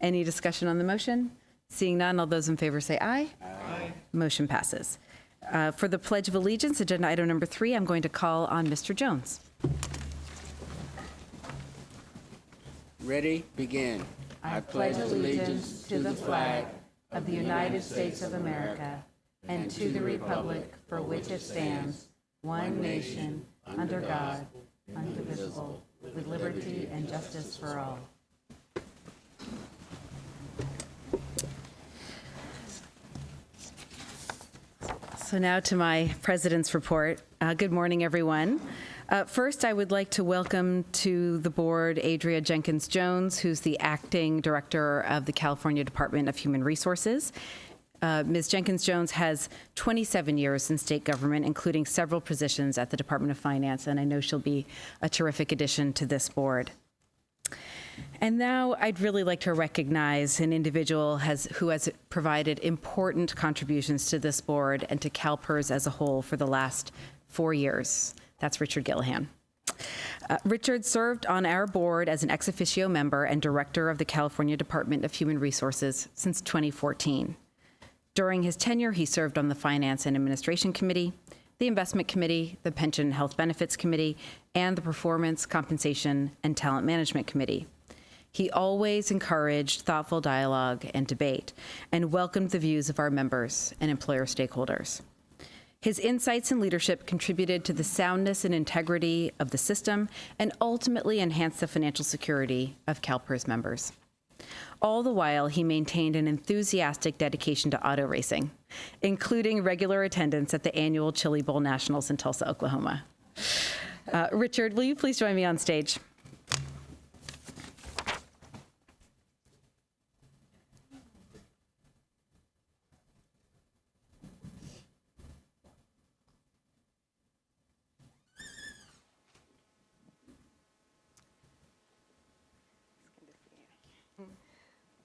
Any discussion on the motion? Seeing none, all those in favor say aye. Aye. Motion passes. For the Pledge of Allegiance, agenda item number 3, I'm going to call on Mr. Jones. Ready, begin. I pledge allegiance to the flag of the United States of America and to the republic for which it stands, one nation, under God, indivisible, with liberty and justice for all. So now to my president's report. Good morning, everyone. First, I would like to welcome to the board Adria Jenkins-Jones, who's the acting director of the California Department of Human Resources. Ms. Jenkins-Jones has 27 years in state government, including several positions at the Department of Finance, and I know she'll be a terrific addition to this board. And now I'd really like to recognize an individual who has provided important contributions to this board and to CalPERS as a whole for the last 4 years. That's Richard Gillihan. Richard served on our board as an ex officio member and director of the California Department of Human Resources since 2014. During his tenure, he served on the Finance and Administration Committee, the Investment Committee, the Pension and Health Benefits Committee, and the Performance, Compensation, and Talent Management Committee. He always encouraged thoughtful dialogue and debate and welcomed the views of our members and employer stakeholders. His insights and leadership contributed to the soundness and integrity of the system and ultimately enhanced the financial security of CalPERS members. All the while, he maintained an enthusiastic dedication to auto racing, including regular attendance at the annual Chili Bowl Nationals in Tulsa, Oklahoma. Richard, will you please join me on stage?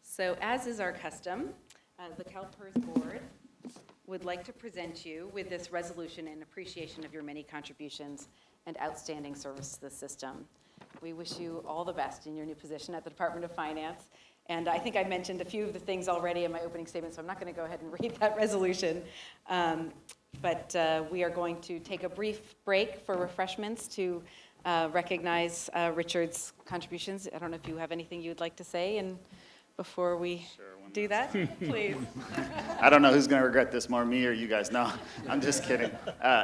So as is our custom, the CalPERS board would like to present you with this resolution in appreciation of your many contributions and outstanding service to the system. We wish you all the best in your new position at the Department of Finance. And I think I mentioned a few of the things already in my opening statement, so I'm not going to go ahead and read that resolution. But we are going to take a brief break for refreshments to recognize Richard's contributions. I don't know if you have anything you'd like to say before we do that, please. I don't know who's going to regret this more, me or you guys. No, I'm just kidding.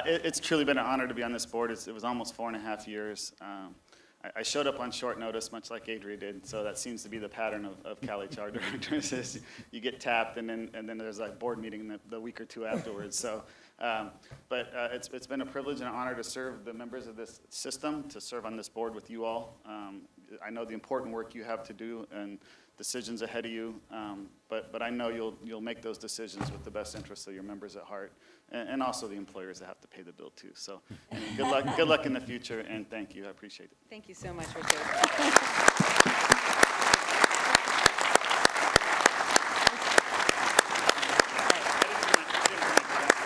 It's truly been an honor to be on this board. It was almost 4.5 years. I showed up on short notice, much like Adria did, so that seems to be the pattern of CalHR directors is you get tapped, and then there's a board meeting the week or two afterwards. So, but it's been a privilege and an honor to serve the members of this system, to serve on this board with you all. I know the important work you have to do and decisions ahead of you, but I know you'll make those decisions with the best interests of your members at heart, and also the employers that have to pay the bill too. So good luck in the future, and thank you. I appreciate it. Thank you so much, Richard.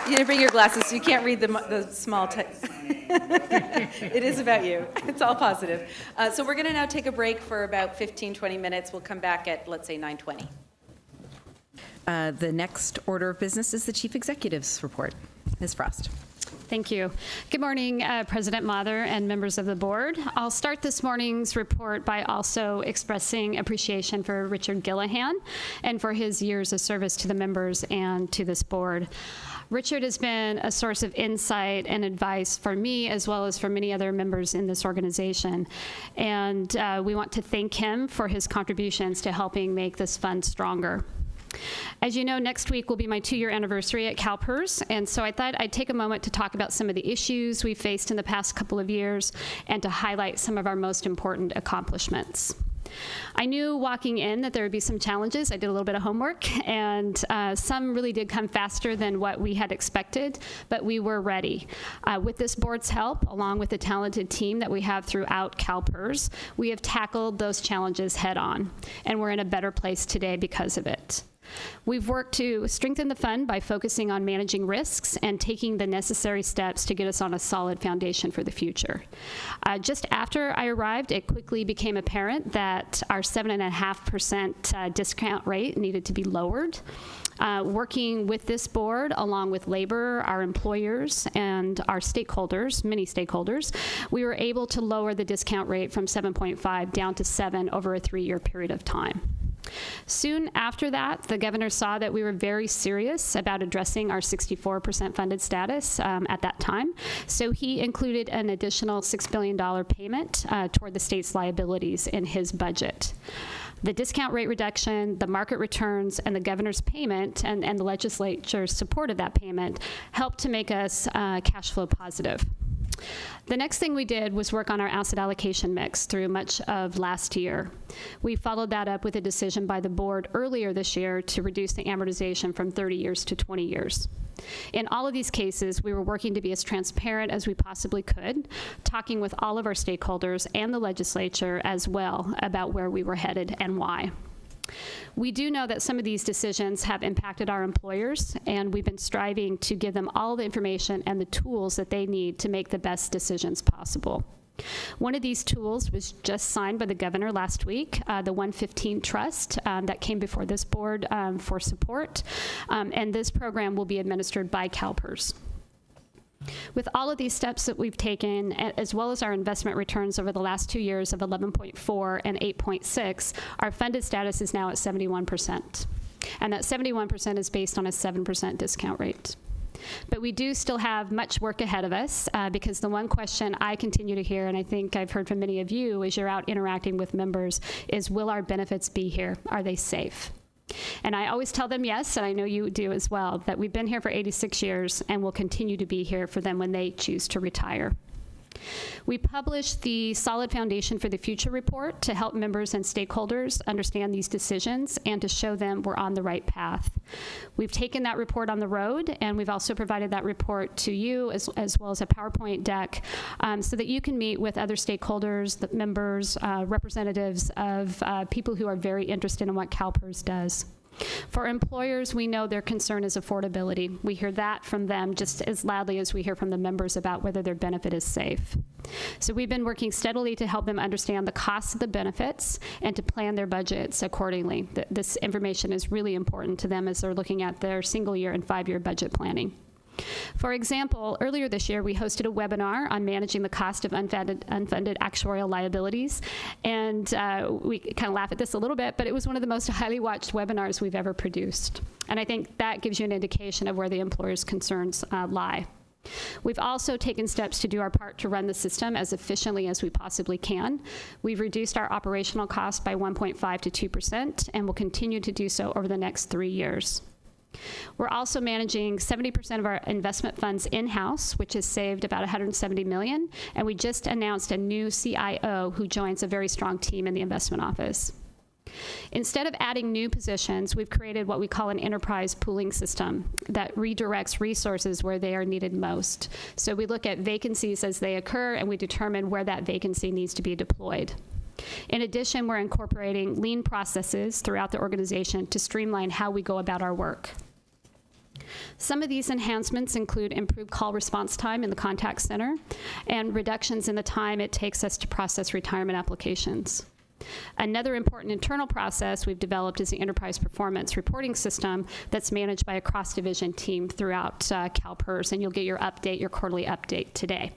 You didn't bring your glasses, so you can't read the small text. It is about you. It's all positive. So we're going to now take a break for about 15, 20 minutes. We'll come back at, let's say, 9:20. The next order of business is the Chief Executive's report. Ms. Frost. Thank you. Good morning, President Mather and members of the board. I'll start this morning's report by also expressing appreciation for Richard Gillihan and for his years of service to the members and to this board. Richard has been a source of insight and advice for me as well as for many other members in this organization. And we want to thank him for his contributions to helping make this fund stronger. As you know, next week will be my 2-year anniversary at CalPERS, and so I thought I'd take a moment to talk about some of the issues we've faced in the past couple of years and to highlight some of our most important accomplishments. I knew walking in that there would be some challenges. I did a little bit of homework, and some really did come faster than what we had expected, but we were ready. With this board's help, along with the talented team that we have throughout CalPERS, we have tackled those challenges head on, and we're in a better place today because of it. We've worked to strengthen the fund by focusing on managing risks and taking the necessary steps to get us on a solid foundation for the future. Just after I arrived, it quickly became apparent that our 7.5% discount rate needed to be lowered. Working with this board, along with labor, our employers, and our stakeholders, many stakeholders, we were able to lower the discount rate from 7.5 down to 7 over a 3-year period of time. Soon after that, the governor saw that we were very serious about addressing our 64% funded status at that time. So he included an additional $6 billion payment toward the state's liabilities in his budget. The discount rate reduction, the market returns, and the governor's payment and the legislature's support of that payment helped to make us cash flow positive. The next thing we did was work on our asset allocation mix through much of last year. We followed that up with a decision by the board earlier this year to reduce the amortization from 30 years to 20 years. In all of these cases, we were working to be as transparent as we possibly could, talking with all of our stakeholders and the legislature as well about where we were headed and why. We do know that some of these decisions have impacted our employers, and we've been striving to give them all the information and the tools that they need to make the best decisions possible. One of these tools was just signed by the governor last week, the 115 Trust that came before this board for support, and this program will be administered by CalPERS. With all of these steps that we've taken, as well as our investment returns over the last 2 years of 11.4 and 8.6, our funded status is now at 71%. And that 71% is based on a 7% discount rate. But we do still have much work ahead of us because the one question I continue to hear, and I think I've heard from many of you as you're out interacting with members, is will our benefits be here? Are they safe? And I always tell them yes, and I know you do as well, that we've been here for 86 years and will continue to be here for them when they choose to retire. We published the Solid Foundation for the Future report to help members and stakeholders understand these decisions and to show them we're on the right path. We've taken that report on the road, and we've also provided that report to you as well as a PowerPoint deck so that you can meet with other stakeholders, the members, representatives of people who are very interested in what CalPERS does. For employers, we know their concern is affordability. We hear that from them just as loudly as we hear from the members about whether their benefit is safe. So we've been working steadily to help them understand the costs of the benefits and to plan their budgets accordingly. This information is really important to them as they're looking at their single-year and 5-year budget planning. For example, earlier this year, we hosted a webinar on managing the cost of unfunded actuarial liabilities. And we kind of laugh at this a little bit, but it was one of the most highly watched webinars we've ever produced. And I think that gives you an indication of where the employer's concerns lie. We've also taken steps to do our part to run the system as efficiently as we possibly can. We've reduced our operational costs by 1.5 to 2% and will continue to do so over the next 3 years. We're also managing 70% of our investment funds in-house, which has saved about $170 million, and we just announced a new CIO who joins a very strong team in the investment office. Instead of adding new positions, we've created what we call an enterprise pooling system that redirects resources where they are needed most. So we look at vacancies as they occur, and we determine where that vacancy needs to be deployed. In addition, we're incorporating lean processes throughout the organization to streamline how we go about our work. Some of these enhancements include improved call response time in the contact center and reductions in the time it takes us to process retirement applications. Another important internal process we've developed is the enterprise performance reporting system that's managed by a cross-division team throughout CalPERS, and you'll get your quarterly update today.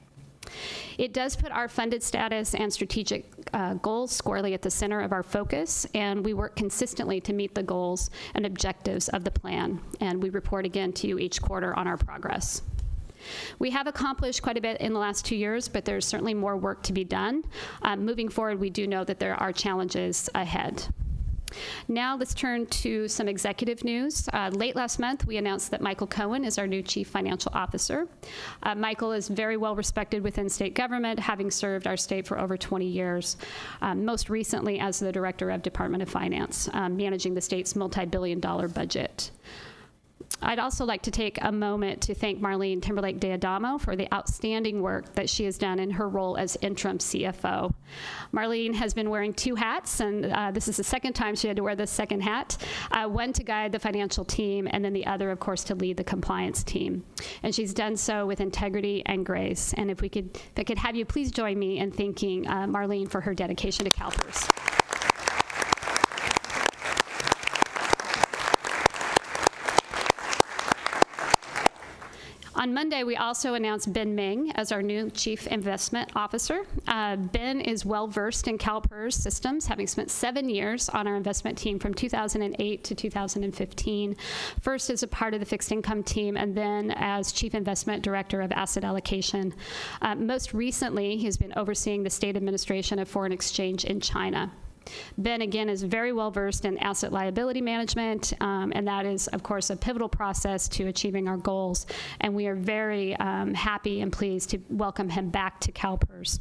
It does put our funded status and strategic goals squarely at the center of our focus, and we work consistently to meet the goals and objectives of the plan, and we report again to you each quarter on our progress. We have accomplished quite a bit in the last 2 years, but there's certainly more work to be done. Moving forward, we do know that there are challenges ahead. Now let's turn to some executive news. Late last month, we announced that Michael Cohen is our new Chief Financial Officer. Michael is very well respected within state government, having served our state for over 20 years, most recently as the Director of Department of Finance, managing the state's multi-billion-dollar budget. I'd also like to take a moment to thank Marlene Timberlake D'Adamo for the outstanding work that she has done in her role as interim CFO. Marlene has been wearing 2 hats, and this is the second time she had to wear this second hat, one to guide the financial team, and then the other, of course, to lead the compliance team. And she's done so with integrity and grace. And if I could have you please join me in thanking Marlene for her dedication to CalPERS. On Monday, we also announced Ben Ming as our new Chief Investment Officer. Ben is well-versed in CalPERS systems, having spent 7 years on our investment team from 2008 to 2015, first as a part of the fixed income team and then as Chief Investment Director of Asset Allocation. Most recently, he's been overseeing the State Administration of Foreign Exchange in China. Ben, again, is very well versed in asset liability management, and that is, of course, a pivotal process to achieving our goals. And we are very happy and pleased to welcome him back to CalPERS.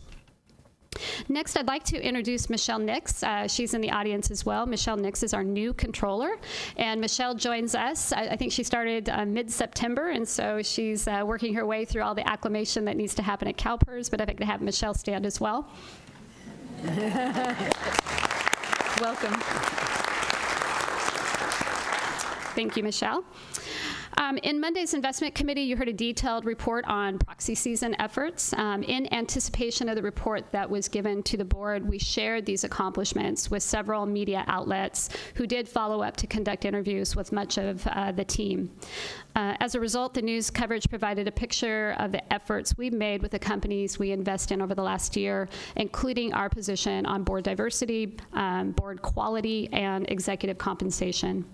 Next, I'd like to introduce Michelle Nix. She's in the audience as well. Michelle Nix is our new controller, and Michelle joins us. I think she started mid-September, and so she's working her way through all the acclimation that needs to happen at CalPERS, but if I could have Michelle stand as well. Welcome. Thank you, Michelle. In Monday's investment committee, you heard a detailed report on proxy season efforts. In anticipation of the report that was given to the board, we shared these accomplishments with several media outlets who did follow up to conduct interviews with much of the team. As a result, the news coverage provided a picture of the efforts we've made with the companies we invest in over the last year, including our position on board diversity, board quality, and executive compensation.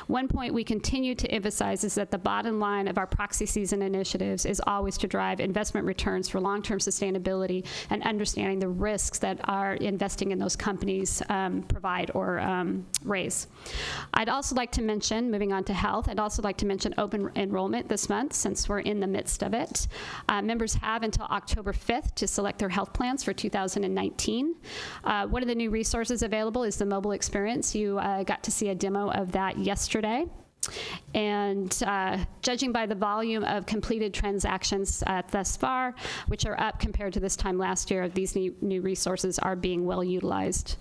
One point we continue to emphasize is that the bottom line of our proxy season initiatives is always to drive investment returns for long-term sustainability and understanding the risks that our investing in those companies provide or raise. I'd also like to mention, moving on to health, I'd also like to mention open enrollment this month since we're in the midst of it. Members have until October 5th to select their health plans for 2019. One of the new resources available is the mobile experience. You got to see a demo of that yesterday. And judging by the volume of completed transactions thus far, which are up compared to this time last year, these new resources are being well utilized.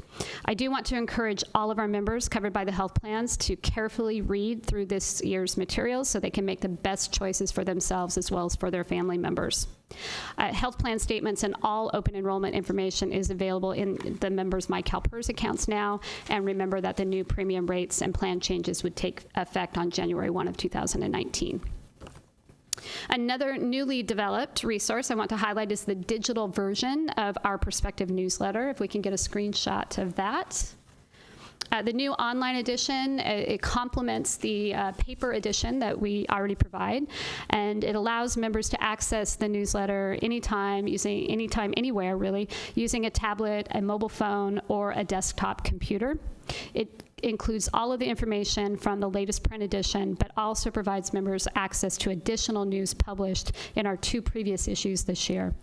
I do want to encourage all of our members covered by the health plans to carefully read through this year's materials so they can make the best choices for themselves as well as for their family members. Health plan statements and all open enrollment information is available in the members' My CalPERS accounts now, and remember that the new premium rates and plan changes would take effect on January 1 of 2019. Another newly developed resource I want to highlight is the digital version of our Perspective newsletter. If we can get a screenshot of that. The new online edition, it complements the paper edition that we already provide, and it allows members to access the newsletter anytime, anywhere really, using a tablet, a mobile phone, or a desktop computer. It includes all of the information from the latest print edition, but also provides members access to additional news published in our 2 previous issues this year.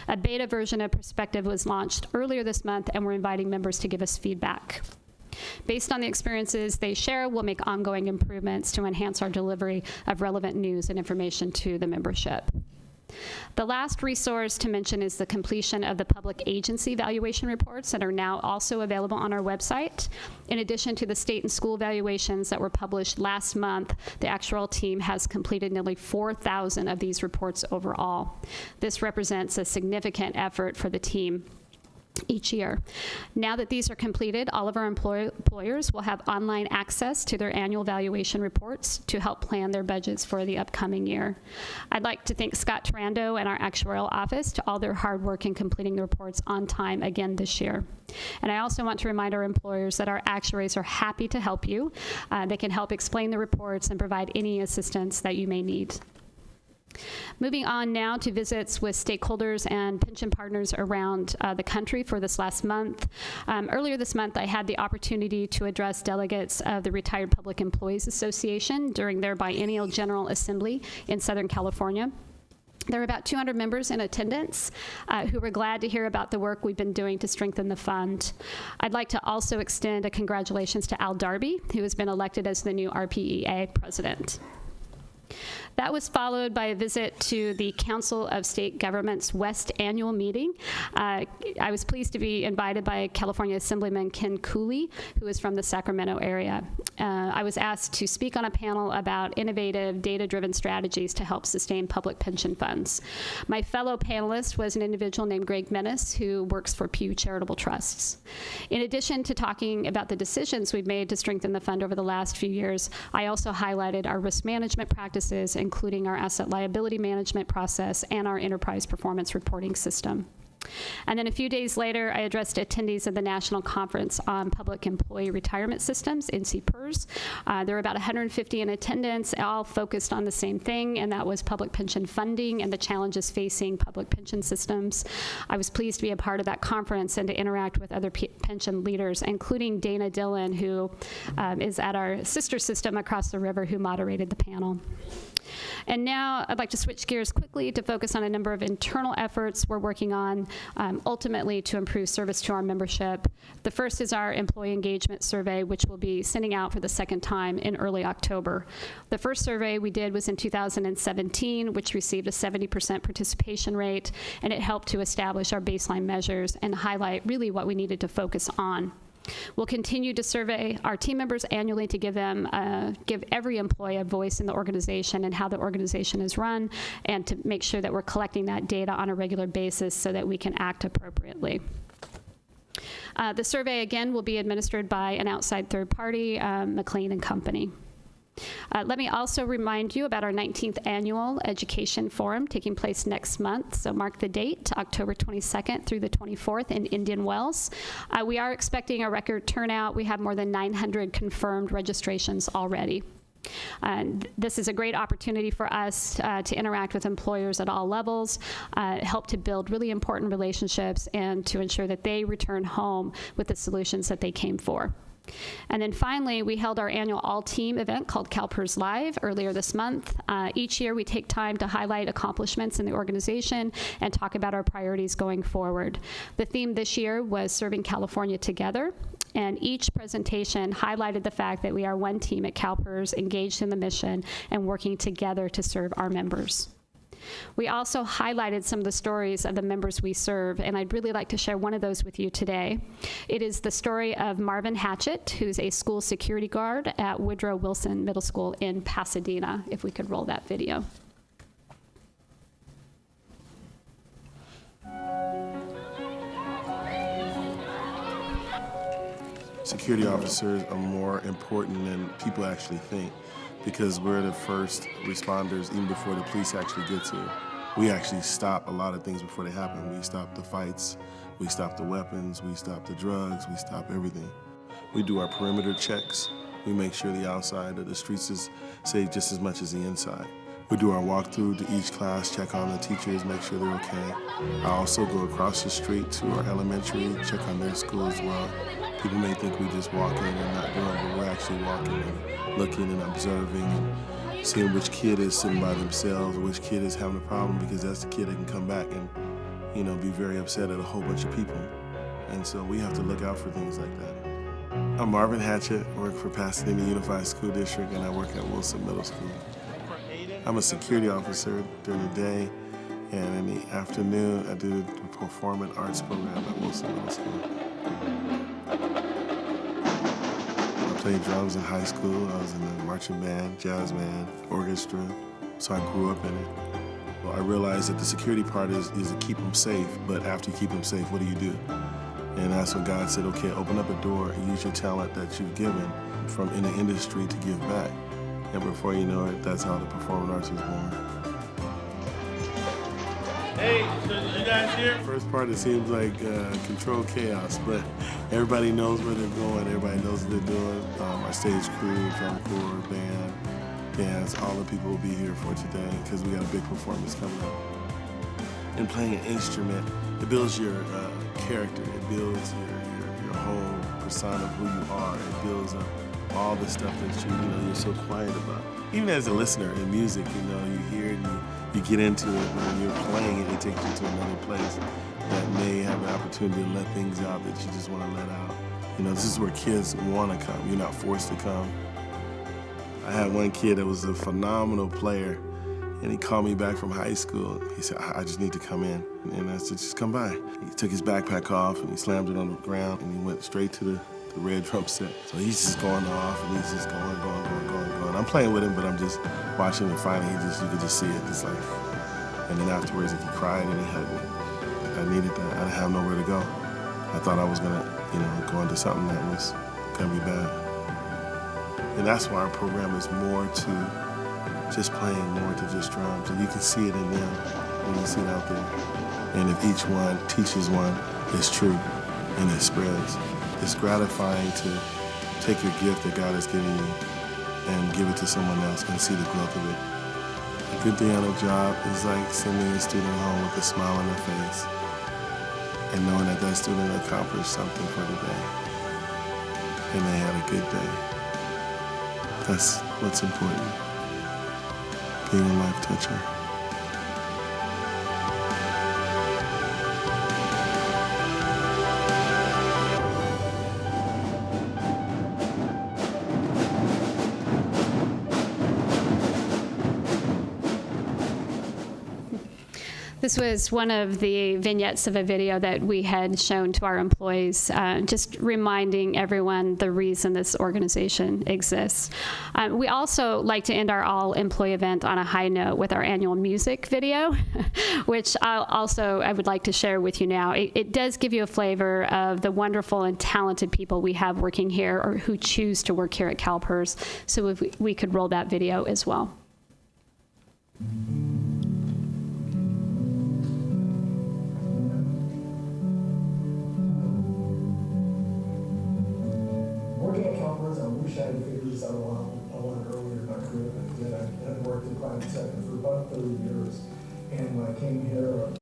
A beta version of Perspective was launched earlier this month, and we're inviting members to give us feedback. Based on the experiences they share, we'll make ongoing improvements to enhance our delivery of relevant news and information to the membership. The last resource to mention is the completion of the public agency valuation reports that are now also available on our website. In addition to the state and school valuations that were published last month, the actuarial team has completed nearly 4,000 of these reports overall. This represents a significant effort for the team each year. Now that these are completed, all of our employers will have online access to their annual valuation reports to help plan their budgets for the upcoming year. I'd like to thank Scott Tarando and our actuarial office to all their hard work in completing the reports on time again this year. And I also want to remind our employers that our actuaries are happy to help you. They can help explain the reports and provide any assistance that you may need. Moving on now to visits with stakeholders and pension partners around the country for this last month. Earlier this month, I had the opportunity to address delegates of the Retired Public Employees Association during their biennial General Assembly in Southern California. There were about 200 members in attendance who were glad to hear about the work we've been doing to strengthen the fund. I'd like to also extend a congratulations to Al Darby, who has been elected as the new RPEA president. That was followed by a visit to the Council of State Governments West annual meeting. I was pleased to be invited by California Assemblyman Ken Cooley, who is from the Sacramento area. I was asked to speak on a panel about innovative, data-driven strategies to help sustain public pension funds. My fellow panelist was an individual named Greg Menace, who works for Pew Charitable Trusts. In addition to talking about the decisions we've made to strengthen the fund over the last few years, I also highlighted our risk management practices, including our asset liability management process and our enterprise performance reporting system. And then a few days later, I addressed attendees of the National Conference on Public Employee Retirement Systems, CalPERS. There were about 150 in attendance, all focused on the same thing, and that was public pension funding and the challenges facing public pension systems. I was pleased to be a part of that conference and to interact with other pension leaders, including Dana Dillon, who is at our sister system across the river, who moderated the panel. And now I'd like to switch gears quickly to focus on a number of internal efforts we're working on, ultimately to improve service to our membership. The first is our employee engagement survey, which we'll be sending out for the second time in early October. The first survey we did was in 2017, which received a 70% participation rate, and it helped to establish our baseline measures and highlight really what we needed to focus on. We'll continue to survey our team members annually to give every employee a voice in the organization and how the organization is run, and to make sure that we're collecting that data on a regular basis so that we can act appropriately. The survey, again, will be administered by an outside third party, McLean & Company. Let me also remind you about our 19th annual education forum taking place next month. So mark the date, October 22nd through the 24th in Indian Wells. We are expecting a record turnout. We have more than 900 confirmed registrations already. And this is a great opportunity for us to interact with employers at all levels, help to build really important relationships, and to ensure that they return home with the solutions that they came for. And then finally, we held our annual all-team event called CalPERS Live earlier this month. Each year, we take time to highlight accomplishments in the organization and talk about our priorities going forward. The theme this year was Serving California Together, and each presentation highlighted the fact that we are one team at CalPERS engaged in the mission and working together to serve our members. We also highlighted some of the stories of the members we serve, and I'd really like to share one of those with you today. It is the story of Marvin Hatchett, who's a school security guard at Woodrow Wilson Middle School in Pasadena. If we could roll that video. Security officers are more important than people actually think, because we're the first responders even before the police actually get to. We actually stop a lot of things before they happen. We stop the fights, we stop the weapons, we stop the drugs, we stop everything. We do our perimeter checks. We make sure the outside of the streets is safe just as much as the inside. We do our walkthrough to each class, check on the teachers, make sure they're okay. I also go across the street to our elementary, check on their school as well. People may think we just walk in and not doing, but we're actually walking and looking and observing and seeing which kid is sitting by themselves or which kid is having a problem, because that's the kid that can come back and, be very upset at a whole bunch of people. And so we have to look out for things like that. I'm Marvin Hatchett, work for Pasadena Unified School District, and I work at Wilson Middle School. I'm a security officer during the day, and in the afternoon I do the performing arts program at Wilson Middle School. I played drums in high school. I was in the marching band, jazz band, orchestra, so I grew up in it. Well, I realized that the security part is to keep them safe, but after you keep them safe, what do? And that's when God said, okay, open up a door and use your talent that you've given from in the industry to give back. And before you know it, that's how the performing arts was born. Hey, so you guys here? First part, it seems like controlled chaos, but everybody knows where they're going. Everybody knows what they're doing. Our stage crew, drum corps, band, dance, all the people will be here for today because we got a big performance coming up. And playing an instrument, it builds your character. It builds your whole persona of who you are. It builds up all the stuff that you're so quiet about. Even as a listener in music, you hear it and you get into it. When you're playing it, it takes you to another place that may have an opportunity to let things out that you just want to let out. This is where kids want to come. You're not forced to come. I had one kid that was a phenomenal player, and he called me back from high school. He said, I just need to come in. And I said, just come by. He took his backpack off and he slammed it on the ground and he went straight to the red drum set. So he's just going off and he's just going. I'm playing with him, but I'm just watching, and finally you could just see it. It's like, and then afterwards he cried and he hugged me. I needed that. I didn't have nowhere to go. I thought I was gonna, go into something that was gonna be bad. And that's why our program is more to just playing, more to just drums. And you can see it in them when you see it out there. And if each one teaches one, it's true and it spreads. It's gratifying to take your gift that God has given you and give it to someone else and see the growth of it. A good day on a job is like sending a student home with a smile on their face and knowing that that student accomplished something for the day and they had a good day. That's what's important, being a life toucher. This was one of the vignettes of a video that we had shown to our employees, just reminding everyone the reason this organization exists. We also like to end our all-employee event on a high note with our annual music video, which I would like to share with you now. It does give you a flavor of the wonderful and talented people we have working here or who choose to work here at CalPERS. So if we could roll that video as well. Working at CalPERS, I wish I had figured this out a lot earlier in my career than I did. I had worked in private sector for about 30 years, and when I came here,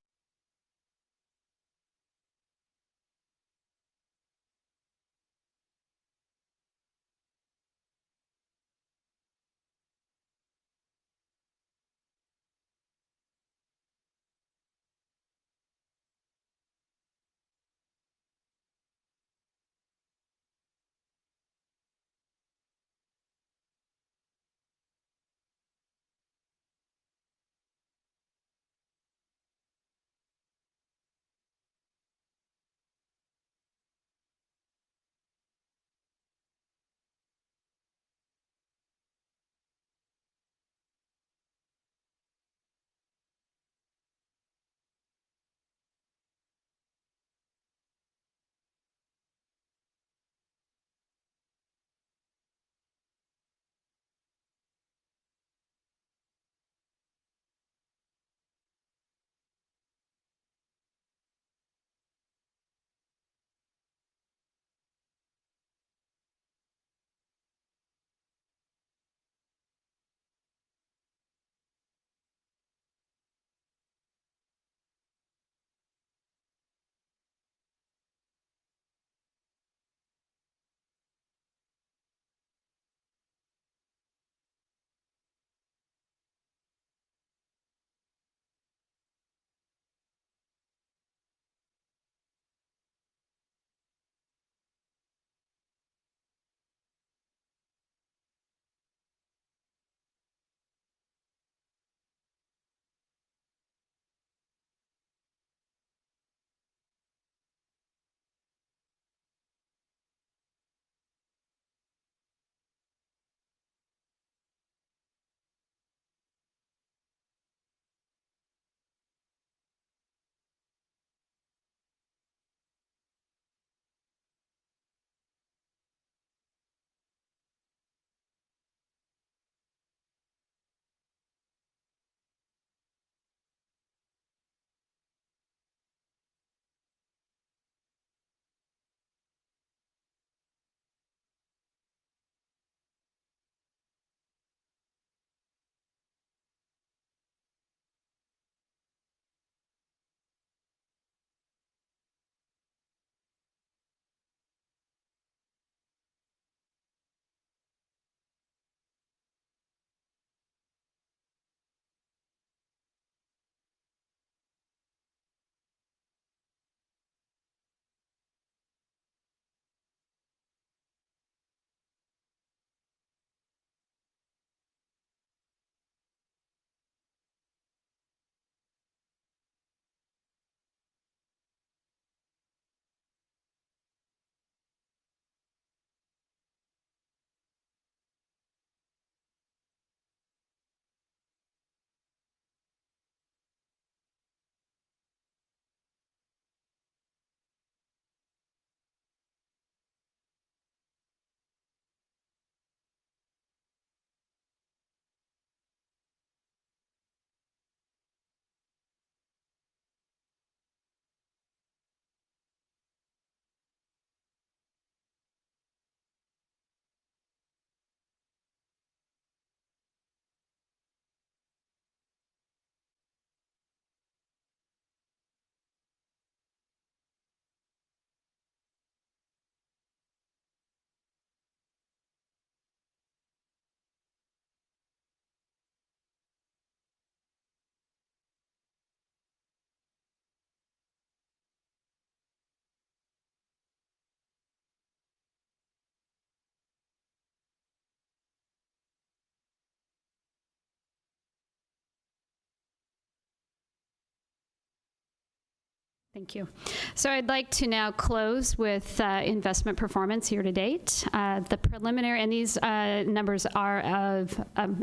Thank you. So I'd like to now close with investment performance year to date. The preliminary, and these numbers are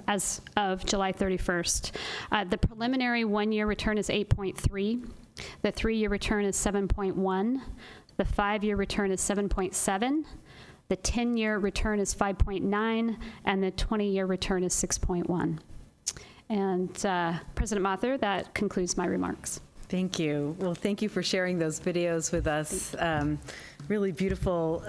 as of July 31st. The preliminary one-year return is 8.3. The 3-year return is 7.1. The 5-year return is 7.7. The 10-year return is 5.9, and the 20-year return is 6.1. And President Mather, that concludes my remarks. Thank you. Well, thank you for sharing those videos with us. Really beautiful,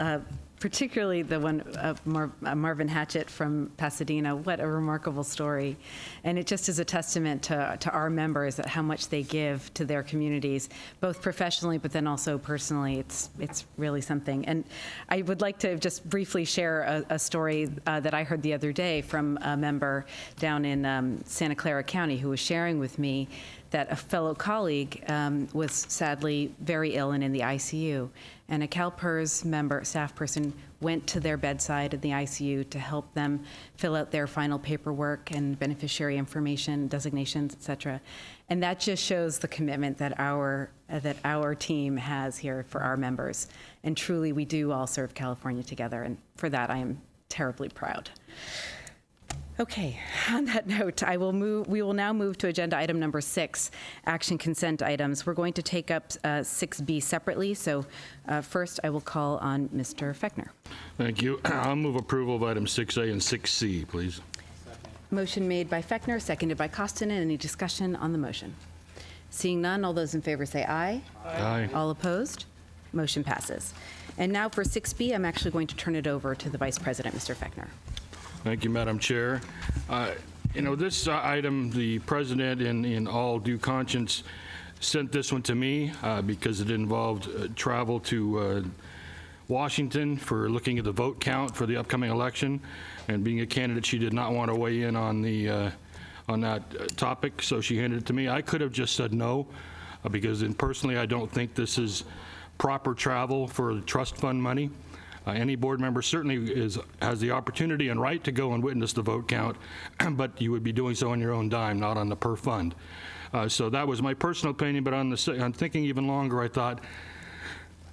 particularly the one of Marvin Hatchett from Pasadena. What a remarkable story. And it just is a testament to our members, that how much they give to their communities, both professionally, but then also personally. It's really something. And I would like to just briefly share a story that I heard the other day from a member down in Santa Clara County who was sharing with me that a fellow colleague was sadly very ill and in the ICU. And a CalPERS member, staff person, went to their bedside in the ICU to help them fill out their final paperwork and beneficiary information, designations, et cetera. And that just shows the commitment that our team has here for our members. And truly, we do all serve California together. And for that, I am terribly proud. Okay, on that note, we will now move to agenda item number 6, action consent items. We're going to take up 6B separately, so first I will call on Mr. Fechner. Thank you. I'll move approval of items 6A and 6C, please. Motion made by Fechner, seconded by Koskinen. Any discussion on the motion? Seeing none, all those in favor say aye. Aye. All opposed? Motion passes. And now for 6B, I'm actually going to turn it over to the Vice President, Mr. Fechner. Thank you, Madam Chair. This item, the President, in all due conscience, sent this one to me because it involved travel to Washington for looking at the vote count for the upcoming election. And being a candidate, she did not want to weigh in on that topic, so she handed it to me. I could have just said no, because personally, I don't think this is proper travel for trust fund money. Any board member certainly has the opportunity and right to go and witness the vote count, but you would be doing so on your own dime, not on the per fund. So that was my personal opinion, but on thinking even longer, I thought,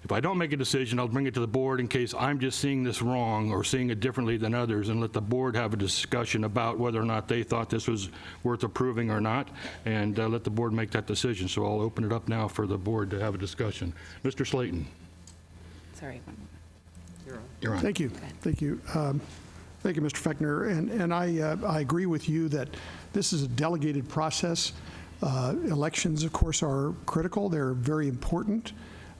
if I don't make a decision, I'll bring it to the board in case I'm just seeing this wrong or seeing it differently than others, and let the board have a discussion about whether or not they thought this was worth approving or not, and let the board make that decision. So I'll open it up now for the board to have a discussion. Mr. Slayton. Sorry. You're on. Thank you. Thank you. Thank you, Mr. Fechner. And I agree with you that this is a delegated process. Elections, of course, are critical. They're very important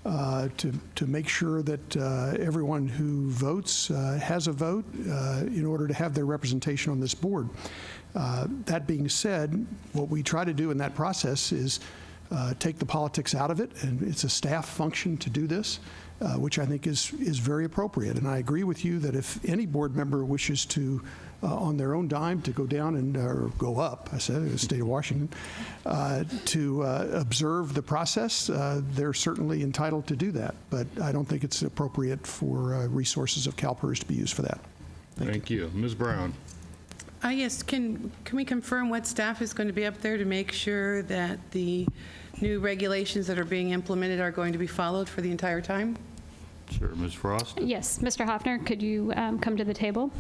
to make sure that everyone who votes has a vote in order to have their representation on this board. That being said, what we try to do in that process is take the politics out of it, and it's a staff function to do this. Which I think is very appropriate. And I agree with you that if any board member wishes to, on their own dime, to go down and or go up, I said, in the state of Washington, to observe the process, they're certainly entitled to do that. But I don't think it's appropriate for resources of CalPERS to be used for that. Thank you. Ms. Brown. Yes, can we confirm what staff is going to be up there to make sure that the new regulations that are being implemented are going to be followed for the entire time? Sure. Ms. Frost. Yes, Mr. Hoffner, could you come to the table?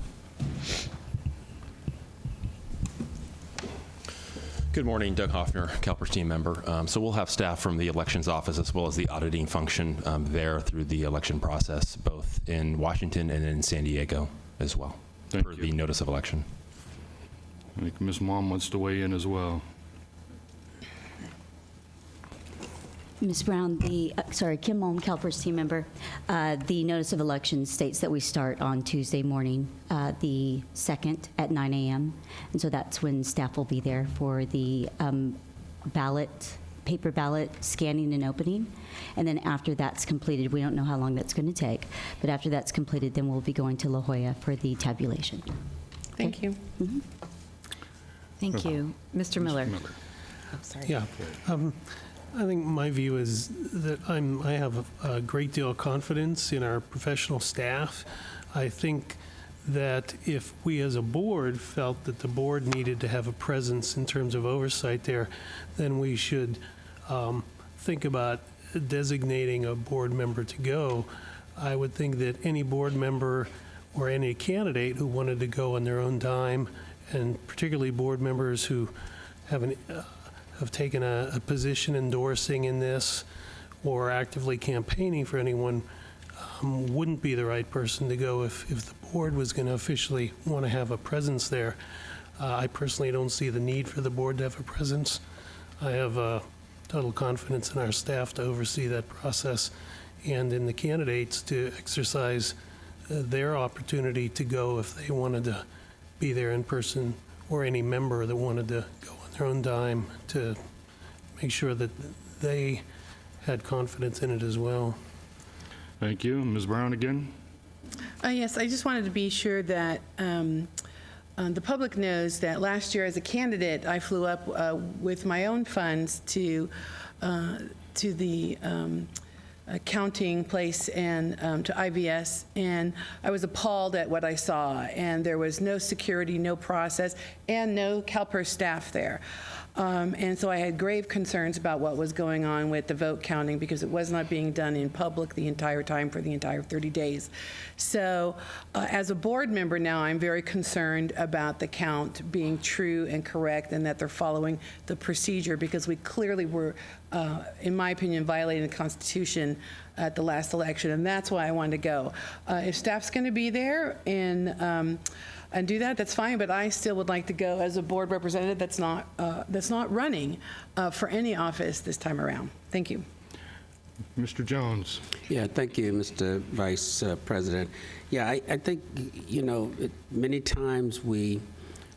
Good morning, Doug Hoffner, CalPERS team member. So we'll have staff from the elections office as well as the auditing function there through the election process, both in Washington and in San Diego as well, for the notice of election. I think Ms. Mom wants to weigh in as well. Ms. Brown, Kim Mom, CalPERS team member. The notice of election states that we start on Tuesday morning, the 2nd at 9 a.m. And so that's when staff will be there for the paper ballot scanning and opening. And then after that's completed, we don't know how long that's going to take, but after that's completed, then we'll be going to La Jolla for the tabulation. Thank you. Mm-hmm. Thank you. Mr. Miller. Oh, sorry. Yeah. I think my view is that I have a great deal of confidence in our professional staff. I think that if we as a board felt that the board needed to have a presence in terms of oversight there, then we should think about designating a board member to go, I would think that any board member or any candidate who wanted to go on their own time, and particularly board members who have taken a position endorsing in this or actively campaigning for anyone, wouldn't be the right person to go if the board was going to officially want to have a presence there. I personally don't see the need for the board to have a presence. I have total confidence in our staff to oversee that process and in the candidates to exercise their opportunity to go if they wanted to be there in person, or any member that wanted to go on their own dime, to make sure that they had confidence in it as well. Thank you. Ms. Brown again? Yes, I just wanted to be sure that the public knows that last year as a candidate, I flew up with my own funds to the counting place and to IVS, and I was appalled at what I saw, and there was no security, no process, and no CalPERS staff there. And so I had grave concerns about what was going on with the vote counting, because it was not being done in public the entire time for the entire 30 days. So as a board member now, I'm very concerned about the count being true and correct, and that they're following the procedure, because we clearly were, in my opinion, violating the Constitution at the last election, and that's why I wanted to go. If staff's going to be there and do that, that's fine, but I still would like to go as a board representative that's not running for any office this time around. Thank you. Mr. Jones? Yeah, thank you, Mr. Vice President. Yeah, I think, many times we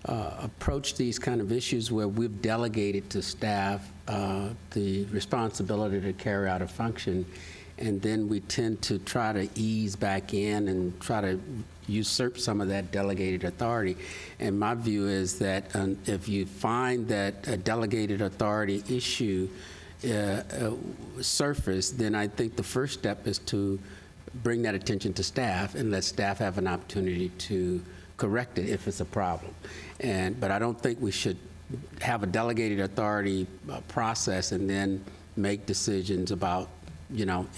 approach these kind of issues where we've delegated to staff the responsibility to carry out a function, and then we tend to try to ease back in and try to usurp some of that delegated authority. And my view is that if you find that a delegated authority issue surface, then I think the first step is to bring that attention to staff and let staff have an opportunity to correct it if it's a problem. But I don't think we should have a delegated authority process and then make decisions about,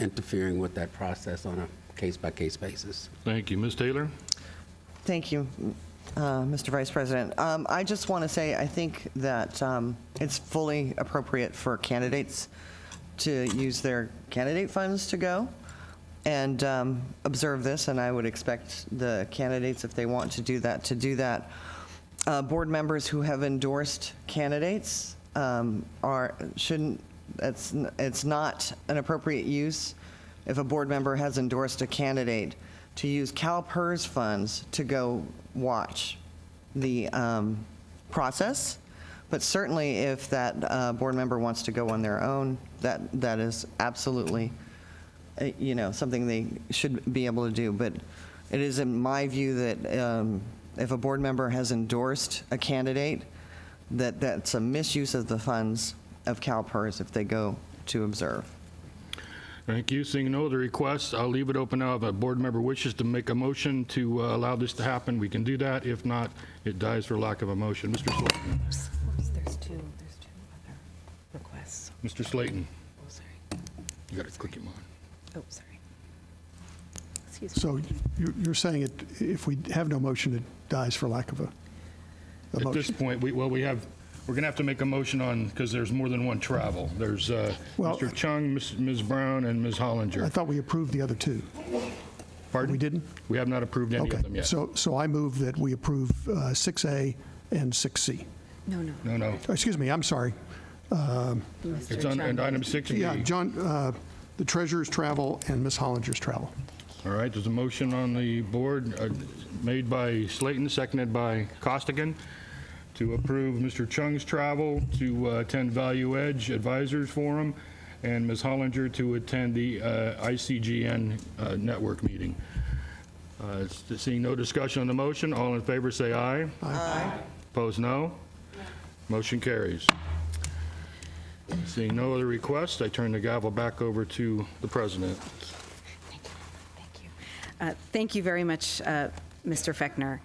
interfering with that process on a case-by-case basis. Thank you. Ms. Taylor? Thank you, Mr. Vice President. I just want to say I think that it's fully appropriate for candidates to use their candidate funds to go and observe this, and I would expect the candidates, if they want to do that, to do that. Board members who have endorsed candidates it's not an appropriate use if a board member has endorsed a candidate to use CalPERS funds to go watch the process. But certainly if that board member wants to go on their own, that is absolutely, something they should be able to do. But it is in my view that if a board member has endorsed a candidate, that's a misuse of the funds of CalPERS if they go to observe. Thank you. Seeing no other requests, I'll leave it open now. If a board member wishes to make a motion to allow this to happen, we can do that. If not, it dies for lack of a motion. Mr. Slayton. There's two other requests. Mr. Slayton. Oh, sorry. You got to click him on. Oh, sorry. Excuse me. So you're saying if we have no motion, it dies for lack of a motion? At this point, we're going to have to make a motion on, because there's more than one travel. There's Mr. Chung, Ms. Brown, and Ms. Hollinger. I thought we approved the other two. Pardon? We didn't? We have not approved any of them yet. So I move that we approve 6A and 6C. No. Excuse me, I'm sorry. It's on item 6B. Yeah, John, the treasurer's travel and Ms. Hollinger's travel. All right, there's a motion on the board made by Slayton, seconded by Costigan, to approve Mr. Chung's travel to attend Value Edge Advisors Forum, and Ms. Hollinger to attend the ICGN network meeting. Seeing no discussion on the motion, all in favor say aye. Aye. Opposed, no. Motion carries. Seeing no other requests, I turn the gavel back over to the president. Thank you very much, Mr. Fechner.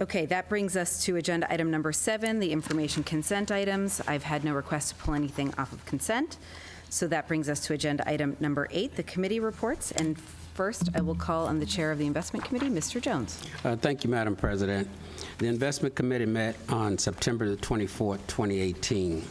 Okay, that brings us to agenda item number 7, the information consent items. I've had no request to pull anything off of consent. So that brings us to agenda item number 8, the committee reports. And first, I will call on the chair of the Investment Committee, Mr. Jones. Thank you, Madam President. The Investment Committee met on September the 24th, 2018.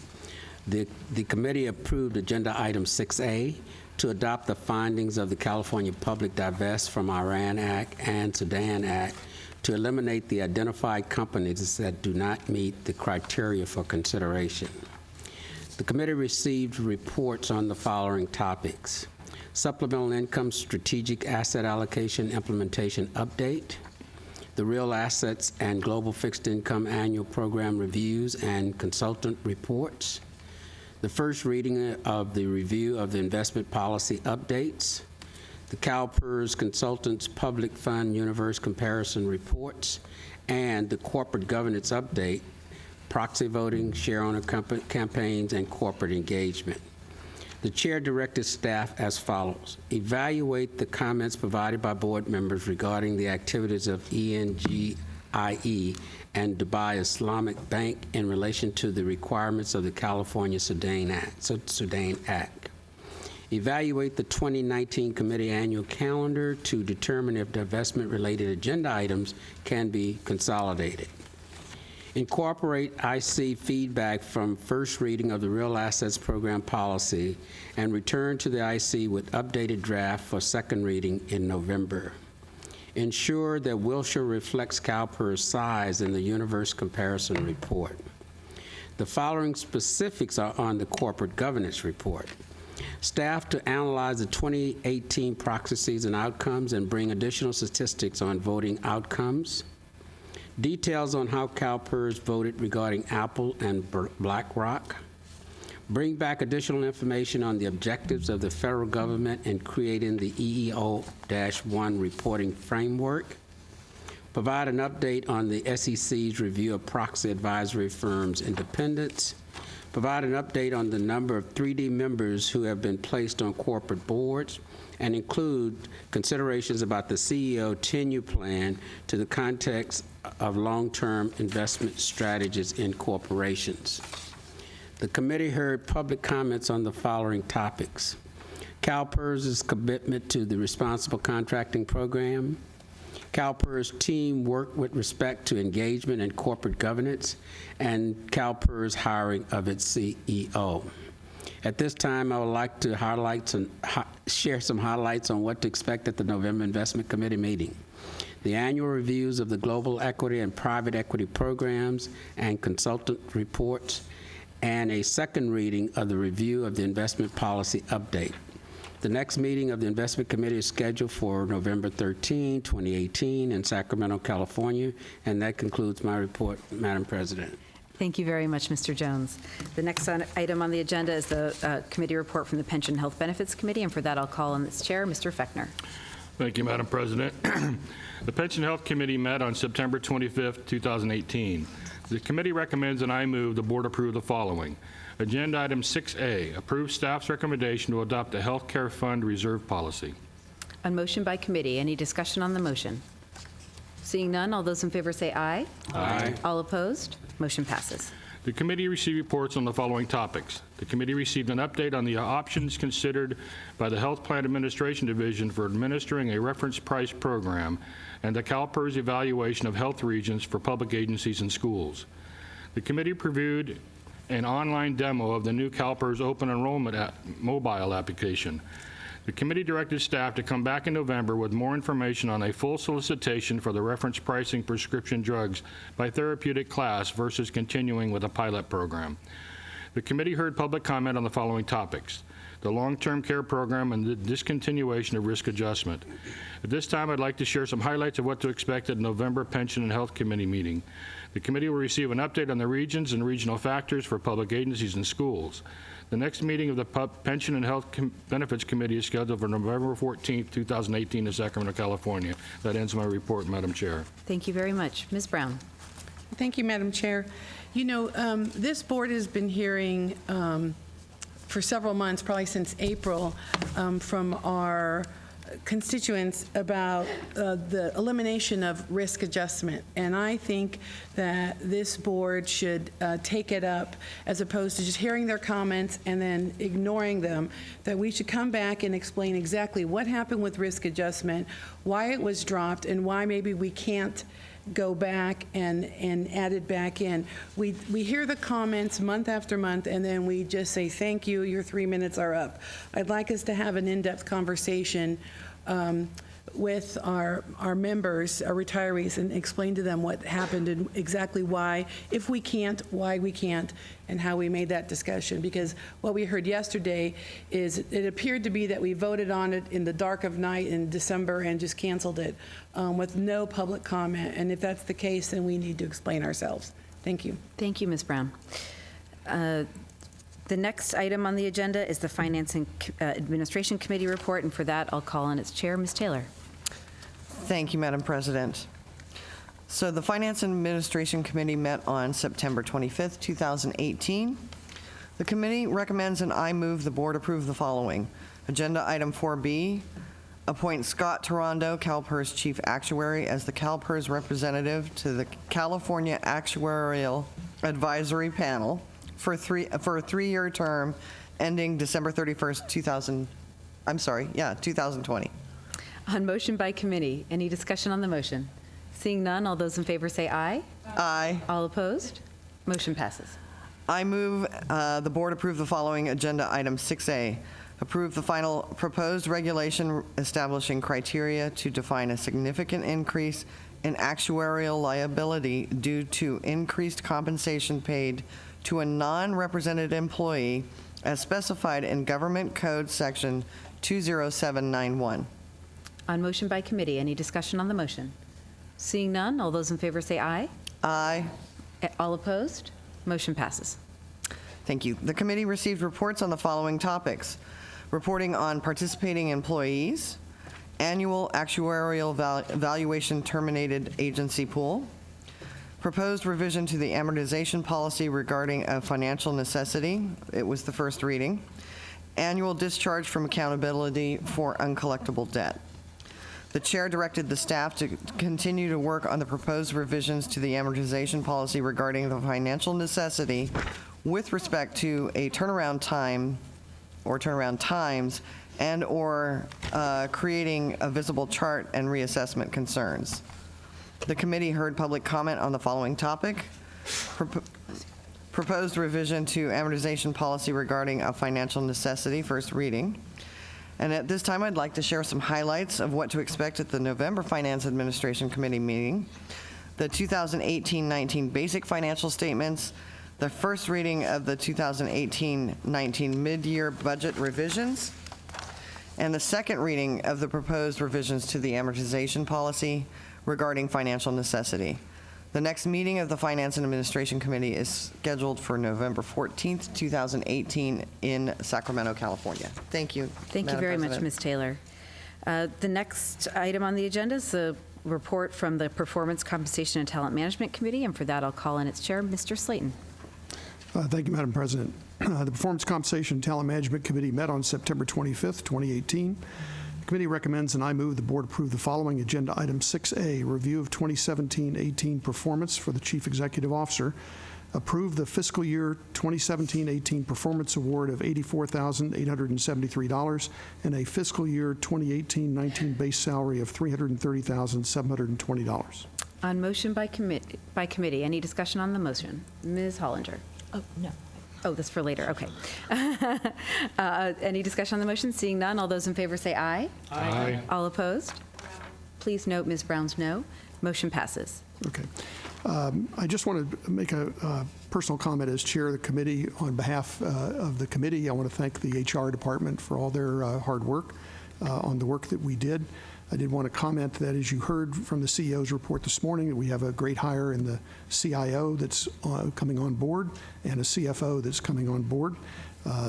The committee approved Agenda Item 6A to adopt the findings of the California Public Divest from Iran Act and Sudan Act to eliminate the identified companies that do not meet the criteria for consideration. The committee received reports on the following topics: Supplemental Income Strategic Asset Allocation Implementation Update, the Real Assets and Global Fixed Income Annual Program Reviews and Consultant Reports, the first reading of the review of the investment policy updates, the CalPERS Consultants Public Fund Universe Comparison Reports, and the Corporate Governance Update, proxy voting, share owner campaigns, and corporate engagement. The chair directed staff as follows: evaluate the comments provided by board members regarding the activities of ENGIE and Dubai Islamic Bank in relation to the requirements of the California Sudan Act. Evaluate the 2019 committee annual calendar to determine if divestment-related agenda items can be consolidated. Incorporate IC feedback from first reading of the Real Assets Program policy and return to the IC with updated draft for second reading in November. Ensure that Wilshire reflects CalPERS size in the universe comparison report. The following specifics are on the corporate governance report. Staff to analyze the 2018 proxies and outcomes and bring additional statistics on voting outcomes. Details on how CalPERS voted regarding Apple and BlackRock. Bring back additional information on the objectives of the federal government in creating the EEO-1 reporting framework. Provide an update on the SEC's review of proxy advisory firms' independence. Provide an update on the number of 3D members who have been placed on corporate boards, and include considerations about the CEO tenure plan to the context of long-term investment strategies in corporations. The committee heard public comments on the following topics: CalPERS' commitment to the responsible contracting program, CalPERS team work with respect to engagement and corporate governance, and CalPERS hiring of its CEO. At this time, I would like to share some highlights on what to expect at the November Investment Committee meeting. The annual reviews of the global equity and private equity programs and consultant reports, and a second reading of the review of the investment policy update. The next meeting of the Investment Committee is scheduled for November 13, 2018 in Sacramento, California, and that concludes my report, Madam President. Thank you very much, Mr. Jones. The next item on the agenda is the committee report from the Pension and Health Benefits Committee, and for that I'll call on its chair, Mr. Fechner. Thank you, Madam President. The Pension and Health Committee met on September 25th, 2018. The committee recommends and I move the board approve the following. Agenda Item 6A, approve staff's recommendation to adopt a health care fund reserve policy. On motion by committee, any discussion on the motion? Seeing none, all those in favor say aye. Aye. All opposed? Motion passes. The committee received reports on the following topics. The committee received an update on the options considered by the Health Plan Administration Division for administering a reference price program and the CalPERS evaluation of health regions for public agencies and schools. The committee previewed an online demo of the new CalPERS open enrollment mobile application. The committee directed staff to come back in November with more information on a full solicitation for the reference pricing prescription drugs by therapeutic class versus continuing with a pilot program. The committee heard public comment on the following topics: the long-term care program and the discontinuation of risk adjustment. At this time, I'd like to share some highlights of what to expect at November Pension and Health Committee meeting. The committee will receive an update on the regions and regional factors for public agencies and schools. The next meeting of the Pension and Health Benefits Committee is scheduled for November 14th, 2018 in Sacramento, California. That ends my report, Madam Chair. Thank you very much. Ms. Brown. Thank you, Madam Chair. You know, this board has been hearing for several months, probably since April, from our constituents about the elimination of risk adjustment. And I think that this board should take it up as opposed to just hearing their comments and then ignoring them, that we should come back and explain exactly what happened with risk adjustment, why it was dropped, and why maybe we can't go back and add it back in. We hear the comments month after month, and then we just say, thank you, your 3 minutes are up. I'd like us to have an in-depth conversation with our members, our retirees, and explain to them what happened and exactly why, if we can't, why we can't, and how we made that discussion. Because what we heard yesterday is it appeared to be that we voted on it in the dark of night in December and just canceled it with no public comment. And if that's the case, then we need to explain ourselves. Thank you. Thank you, Ms. Brown. The next item on the agenda is the Finance and Administration Committee report, and for that, I'll call on its chair, Ms. Taylor. Thank you, Madam President. So the Finance and Administration Committee met on September 25th, 2018. The committee recommends and I move the board approve the following. Agenda item 4B, appoint Scott Tarondo, CalPERS Chief Actuary, as the CalPERS representative to the California Actuarial Advisory Panel for a 3-year term ending December 31st, 2020. On motion by committee, any discussion on the motion? Seeing none, all those in favor say aye. Aye. All opposed? Motion passes. I move the board approve the following agenda item 6A. Approve the final proposed regulation establishing criteria to define a significant increase in actuarial liability due to increased compensation paid to a non-represented employee as specified in Government Code Section 20791. On motion by committee, any discussion on the motion? Seeing none, all those in favor say aye. Aye. All opposed? Motion passes. Thank you. The committee received reports on the following topics: reporting on participating employees, annual actuarial valuation terminated agency pool, proposed revision to the amortization policy regarding a financial necessity. It was the first reading. Annual discharge from accountability for uncollectible debt. The chair directed the staff to continue to work on the proposed revisions to the amortization policy regarding the financial necessity with respect to a turnaround time or turnaround times and/or creating a visible chart and reassessment concerns. The committee heard public comment on the following topic: proposed revision to amortization policy regarding a financial necessity, first reading. And at this time, I'd like to share some highlights of what to expect at the November Finance Administration Committee meeting: the 2018-19 basic financial statements, the first reading of the 2018-19 mid-year budget revisions, and the second reading of the proposed revisions to the amortization policy regarding financial necessity. The next meeting of the Finance and Administration Committee is scheduled for November 14th, 2018 in Sacramento, California. Thank you. Thank you very much, Ms. Taylor. The next item on the agenda is the report from the Performance, Compensation, and Talent Management Committee, and for that, I'll call on its chair, Mr. Slayton. Thank you, Madam President. The Performance, Compensation, and Talent Management Committee met on September 25th, 2018. The committee recommends and I move the board approve the following agenda item 6A, review of 2017-18 performance for the Chief Executive Officer. Approve the fiscal year 2017-18 performance award of $84,873 and a fiscal year 2018-19 base salary of $330,720. On motion by committee, any discussion on the motion? Ms. Hollinger. Oh, no. Oh, that's for later, okay. Any discussion on the motion? Seeing none, all those in favor say aye. Aye. All opposed? Please note Ms. Brown's no. Motion passes. Okay. I just want to make a personal comment as chair of the committee. On behalf of the committee, I want to thank the HR department for all their hard work on the work that we did. I did want to comment that, as you heard from the CEO's report this morning, that we have a great hire in the CIO that's coming on board and a CFO that's coming on board.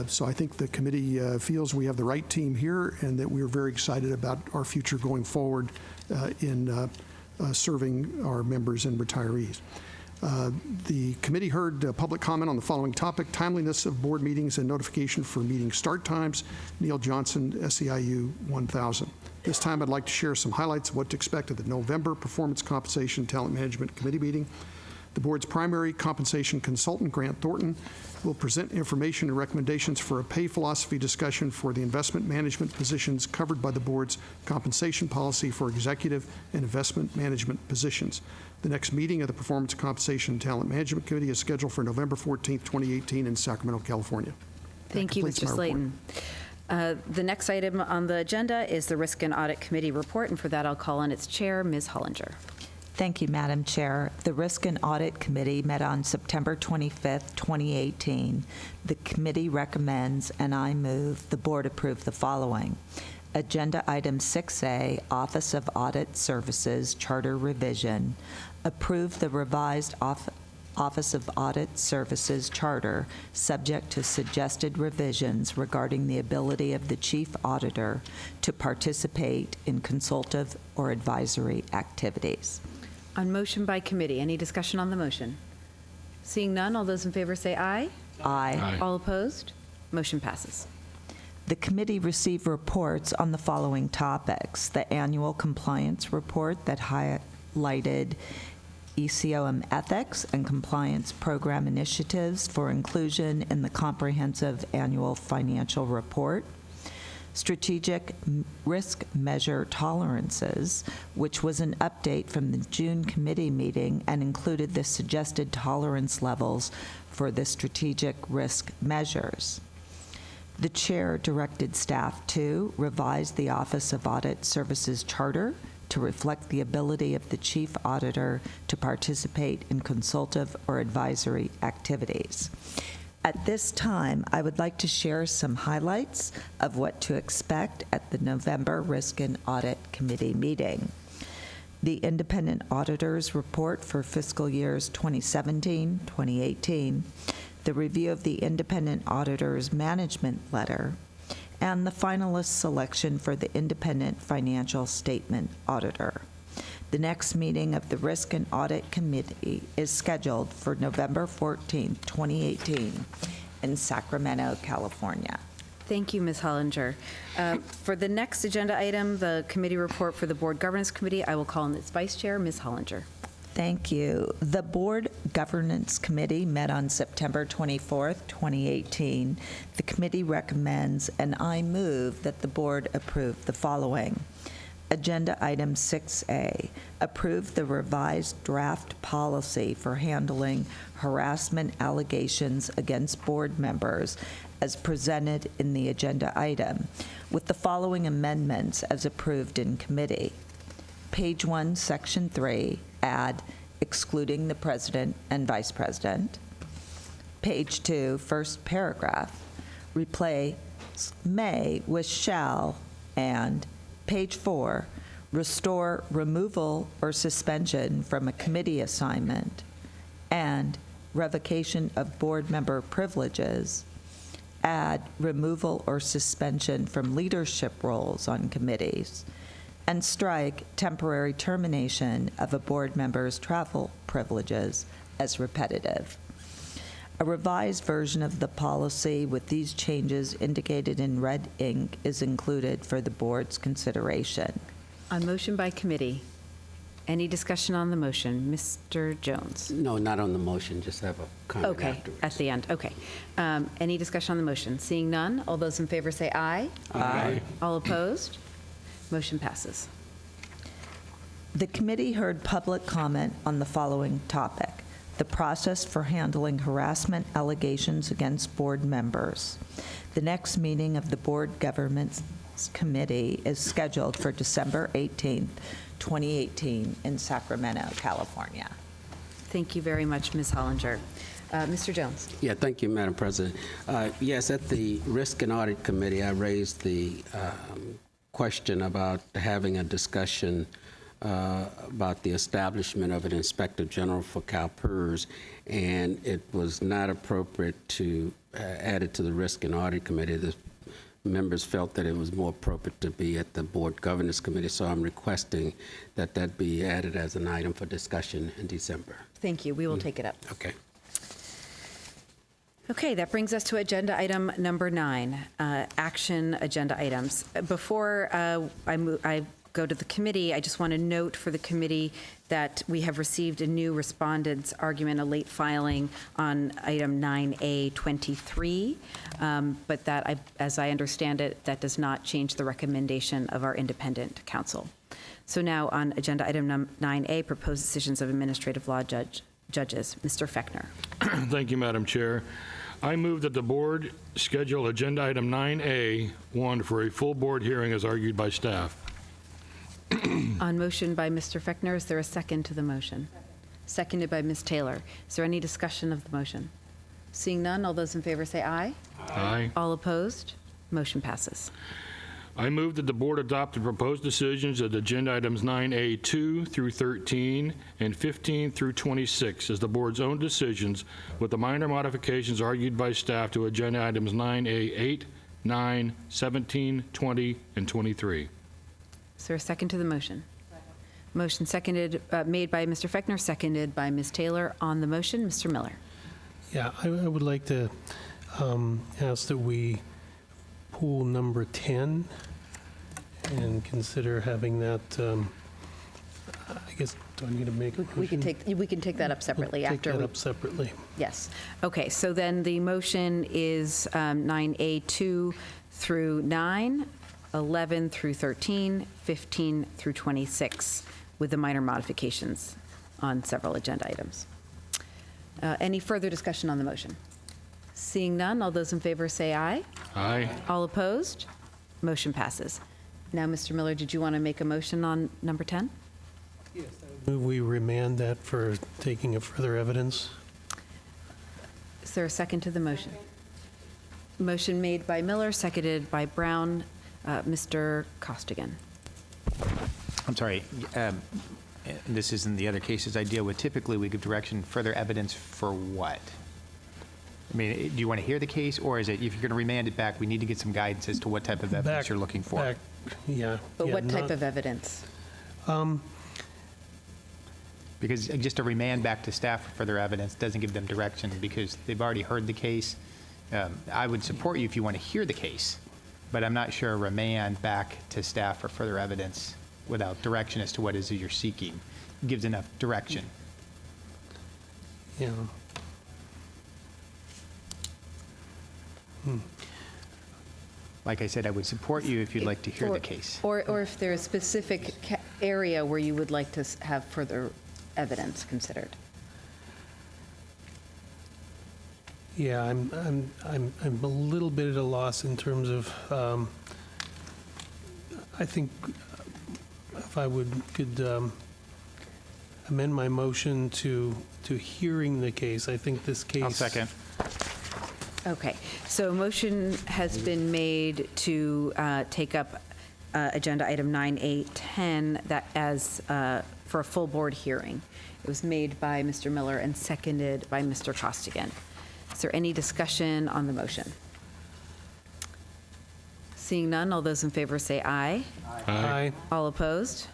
So I think the committee feels we have the right team here and that we're very excited about our future going forward in serving our members and retirees. The committee heard public comment on the following topic: timeliness of board meetings and notification for meeting start times. Neil Johnson, SEIU 1000. This time, I'd like to share some highlights of what to expect at the November Performance Compensation Talent Management Committee meeting. The board's primary compensation consultant, Grant Thornton, will present information and recommendations for a pay philosophy discussion for the investment management positions covered by the board's compensation policy for executive and investment management positions. The next meeting of the Performance Compensation and Talent Management Committee is scheduled for November 14th, 2018 in Sacramento, California. Thank you, Mr. Slayton. The next item on the agenda is the Risk and Audit Committee report, and for that I'll call on its chair, Ms. Hollinger. Thank you, Madam Chair. The Risk and Audit Committee met on September 25th, 2018. The committee recommends, and I move, the board approve the following. Agenda Item 6A, Office of Audit Services Charter Revision. Approve the revised Office of Audit Services Charter, subject to suggested revisions regarding the ability of the Chief Auditor to participate in consultative or advisory activities. On motion by committee, any discussion on the motion? Seeing none, all those in favor say aye. Aye. All opposed? Motion passes. The committee received reports on the following topics. The annual compliance report that highlighted ECOM ethics and compliance program initiatives for inclusion in the comprehensive annual financial report. Strategic risk measure tolerances, which was an update from the June committee meeting and included the suggested tolerance levels for the strategic risk measures. The chair directed staff to revise the Office of Audit Services Charter to reflect the ability of the chief auditor to participate in consultative or advisory activities. At this time, I would like to share some highlights of what to expect at the November Risk and Audit Committee meeting. The Independent Auditor's Report for fiscal years 2017, 2018, the review of the Independent Auditor's Management Letter, and the finalist selection for the Independent Financial Statement Auditor. The next meeting of the Risk and Audit Committee is scheduled for November 14, 2018 in Sacramento, California. Thank you, Ms. Hollinger. For the next agenda item, the committee report for the Board Governance Committee, I will call on its vice chair, Ms. Hollinger. Thank you. The Board Governance Committee met on September 24th, 2018. The committee recommends, and I move, that the board approve the following. Agenda Item 6A, approve the revised draft policy for handling harassment allegations against board members as presented in the agenda item, with the following amendments as approved in committee. Page 1, Section 3, add excluding the president and vice president. Page 2, first paragraph, replace may with shall, and Page 4, restore removal or suspension from a committee assignment, and revocation of board member privileges, add removal or suspension from leadership roles on committees, and strike temporary termination of a board member's travel privileges as repetitive. A revised version of the policy with these changes indicated in red ink is included for the board's consideration. On motion by committee, any discussion on the motion? Mr. Jones? No, not on the motion, just have a comment Okay, afterwards. at the end, okay. Any discussion on the motion? Seeing none, all those in favor say aye. Aye. All opposed? Motion passes. The committee heard public comment on the following topic: the process for handling harassment allegations against board members. The next meeting of the Board Governance Committee is scheduled for December 18th, 2018 in Sacramento, California. Thank you very much, Ms. Hollinger. Mr. Jones? Yeah, thank you, Madam President. Yes, at the Risk and Audit Committee, I raised the question about having a discussion about the establishment of an Inspector General for CalPERS, and it was not appropriate to add it to the Risk and Audit Committee. The members felt that it was more appropriate to be at the Board Governance Committee, so I'm requesting that that be added as an item for discussion in December. Thank you. We will take it up. Okay. Okay, that brings us to agenda item number 9, action agenda items. Before I go to the committee, I just want to note for the committee that we have received a new respondent's argument, a late filing on item 9A23, but that, as I understand it, that does not change the recommendation of our independent counsel. So now on agenda item 9A, proposed decisions of administrative law judges. Mr. Fechner. Thank you, Madam Chair. I move that the board schedule agenda item 9A1 for a full board hearing as argued by staff. On motion by Mr. Fechner, is there a second to the motion? Seconded by Ms. Taylor. Is there any discussion of the motion? Seeing none, all those in favor say aye. Aye. All opposed? Motion passes. I move that the board adopt the proposed decisions of agenda items 9A2 through 13 and 15 through 26 as the board's own decisions with the minor modifications argued by staff to agenda items 9A8, 9, 17, 20, and 23. Is there a second to the motion? Motion seconded, made by Mr. Fechner, seconded by Ms. Taylor. On the motion, Mr. Miller. Yeah, I would like to ask that we pull number 10 and consider having that, I guess, do I need to make a motion? We can take that up separately We'll after. Take that up separately. Yes. Okay, so then the motion is 9A2 through 9, 11 through 13, 15 through 26, with the minor modifications on several agenda items. Any further discussion on the motion? Seeing none, all those in favor say aye. Aye. All opposed? Motion passes. Now, Mr. Miller, did you want to make a motion on number 10? Yes. Move we remand that for taking of further evidence. Is there a second to the motion? Motion made by Miller, seconded by Brown. Mr. Costigan. I'm sorry. This isn't the other cases I deal with. Typically, we give direction further evidence for what? I mean, do you want to hear the case, or is it, if you're going to remand it back, we need to get some guidance as to what type of evidence you're looking for? Yeah. But yeah, what type of evidence? Because just a remand back to staff for further evidence doesn't give them direction because they've already heard the case. I would support you if you want to hear the case, but I'm not sure a remand back to staff for further evidence without direction as to what it is you're seeking gives enough direction. Yeah. Like I said, I would support you if you'd like to hear the case. Or if there's a specific area where you would like to have further evidence considered. Yeah, I'm a little bit at a loss in terms of, I think if I could amend my motion to hearing the case. I think this case. I'll second. Okay, so a motion has been made to take up agenda item 9A10 that as for a full board hearing. It was made by Mr. Miller and seconded by Mr. Costigan. Is there any discussion on the motion? Seeing none, all those in favor say aye. Aye. All opposed?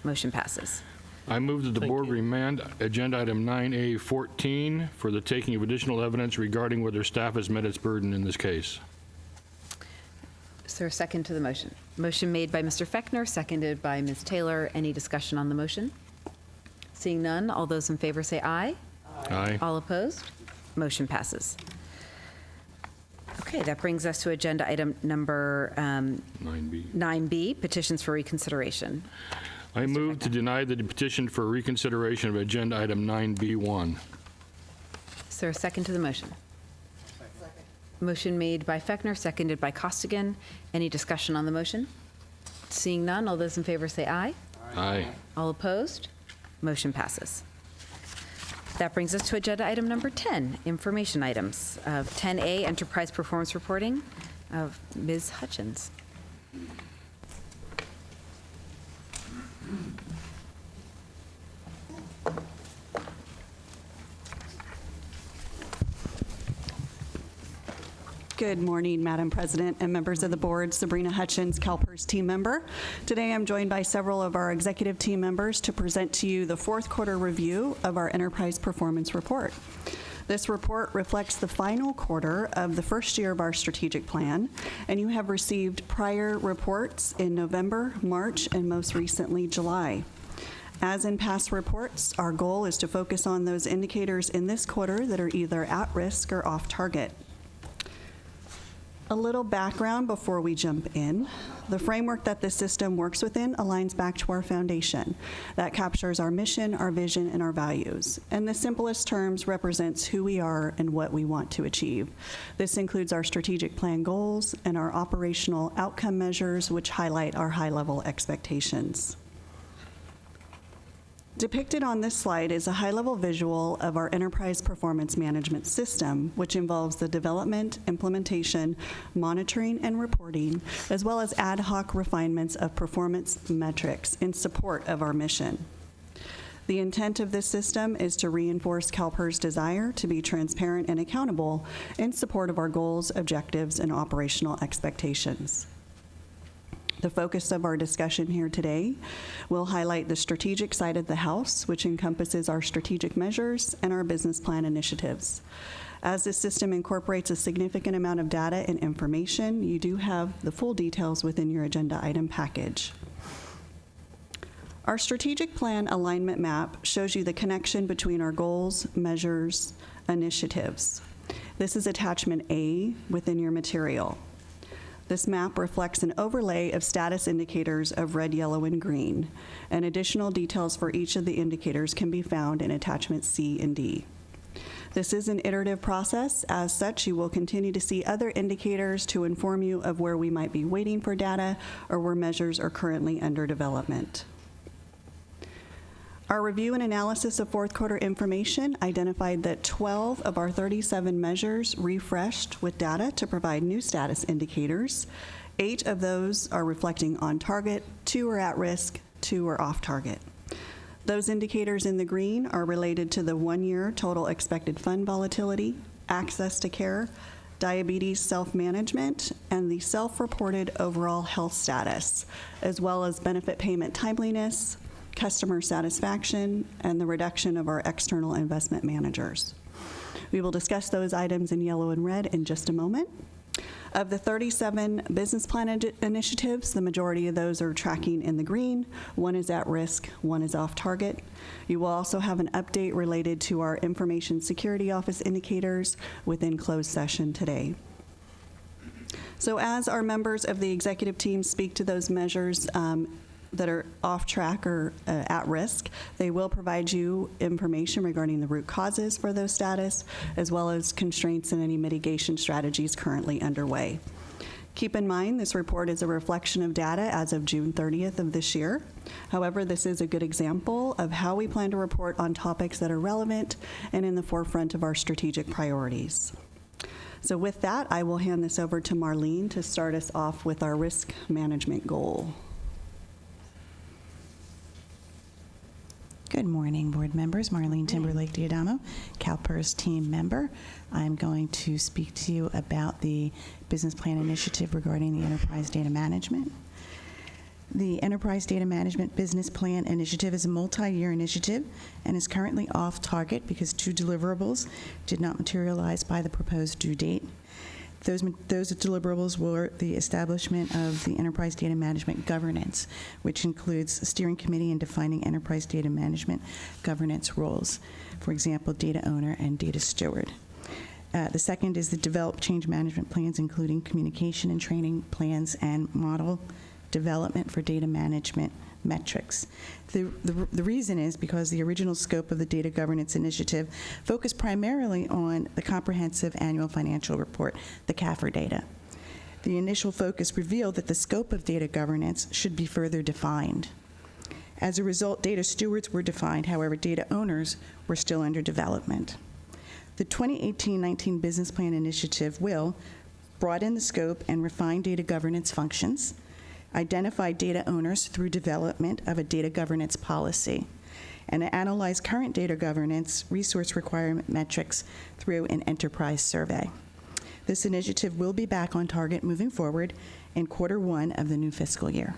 Motion passes. I move that the Thank board you. remand agenda item 9A14 for the taking of additional evidence regarding whether staff has met its burden in this case. Is there a second to the motion? Motion made by Mr. Fechner, seconded by Ms. Taylor. Any discussion on the motion? Seeing none, all those in favor say aye. Aye. All opposed? Motion passes. Okay, that brings us to agenda item number 9B. 9B, petitions for reconsideration. I move to deny the petition for reconsideration of agenda item 9B1. Is there a second to the motion? Motion made by Fechner, seconded by Costigan. Any discussion on the motion? Seeing none, all those in favor say aye. Aye. All opposed? Motion passes. That brings us to agenda item number 10, information items. 10A, enterprise performance reporting of Ms. Hutchins. Good morning, Madam President and members of the board. Sabrina Hutchins, CalPERS team member. Today I'm joined by several of our executive team members to present to you the fourth quarter review of our enterprise performance report. This report reflects the final quarter of the first year of our strategic plan, and you have received prior reports in November, March, and most recently, July. As in past reports, our goal is to focus on those indicators in this quarter that are either at risk or off target. A little background before we jump in. The framework that this system works within aligns back to our foundation. That captures our mission, our vision, and our values. And the simplest terms represents who we are and what we want to achieve. This includes our strategic plan goals and our operational outcome measures, which highlight our high-level expectations. Depicted on this slide is a high-level visual of our enterprise performance management system, which involves the development, implementation, monitoring, and reporting, as well as ad hoc refinements of performance metrics in support of our mission. The intent of this system is to reinforce CalPERS' desire to be transparent and accountable in support of our goals, objectives, and operational expectations. The focus of our discussion here today will highlight the strategic side of the house, which encompasses our strategic measures and our business plan initiatives. As this system incorporates a significant amount of data and information, you do have the full details within your agenda item package. Our strategic plan alignment map shows you the connection between our goals, measures, initiatives. This is attachment A within your material. This map reflects an overlay of status indicators of red, yellow, and green, and additional details for each of the indicators can be found in attachments C and D. This is an iterative process. As such, you will continue to see other indicators to inform you of where we might be waiting for data or where measures are currently under development. Our review and analysis of fourth quarter information identified that 12 of our 37 measures refreshed with data to provide new status indicators. 8 of those are reflecting on target, 2 are at risk, 2 are off target. Those indicators in the green are related to the 1-year total expected fund volatility, access to care, diabetes self-management, and the self-reported overall health status, as well as benefit payment timeliness, customer satisfaction, and the reduction of our external investment managers. We will discuss those items in yellow and red in just a moment. Of the 37 business plan initiatives, the majority of those are tracking in the green. 1 is at risk, 1 is off target. You will also have an update related to our Information Security Office indicators within closed session today. So as our members of the executive team speak to those measures that are off track or at risk, they will provide you information regarding the root causes for those status, as well as constraints and any mitigation strategies currently underway. Keep in mind, this report is a reflection of data as of June 30th of this year. However, this is a good example of how we plan to report on topics that are relevant and in the forefront of our strategic priorities. So with that, I will hand this over to Marlene to start us off with our risk management goal. Good morning, board members. Marlene Timberlake-Diadamo, CalPERS team member. I'm going to speak to you about the business plan initiative regarding the enterprise data management. The Enterprise Data Management Business Plan Initiative is a multi-year initiative and is currently off target because 2 deliverables did not materialize by the proposed due date. Those deliverables were the establishment of the Enterprise Data Management Governance, which includes a steering committee and defining enterprise data management governance roles, for example, data owner and data steward. The second is the develop change management plans, including communication and training plans and model development for data management metrics. The reason is because the original scope of the Data Governance Initiative focused primarily on the Comprehensive Annual Financial Report, the CAFR data. The initial focus revealed that the scope of data governance should be further defined. As a result, data stewards were defined, however, data owners were still under development. The 2018-19 Business Plan Initiative will broaden the scope and refine data governance functions, identify data owners through development of a data governance policy, and analyze current data governance resource requirement metrics through an enterprise survey. This initiative will be back on target moving forward in Q1 of the new fiscal year.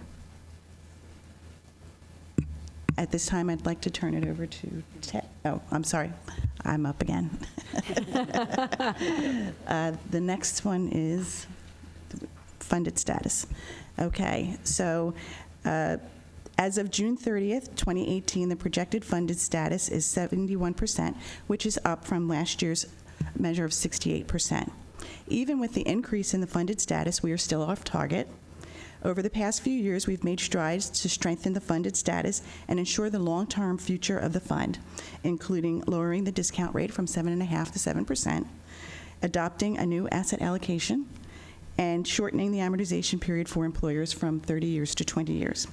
At this time, I'd like to turn it over to Ted. Oh, I'm sorry. I'm up again. The next one is funded status. Okay, so as of June 30th, 2018, the projected funded status is 71%, which is up from last year's measure of 68%. Even with the increase in the funded status, we are still off target. Over the past few years, we've made strides to strengthen the funded status and ensure the long-term future of the fund, including lowering the discount rate from 7.5% to 7%, adopting a new asset allocation, and shortening the amortization period for employers from 30 years to 20 years.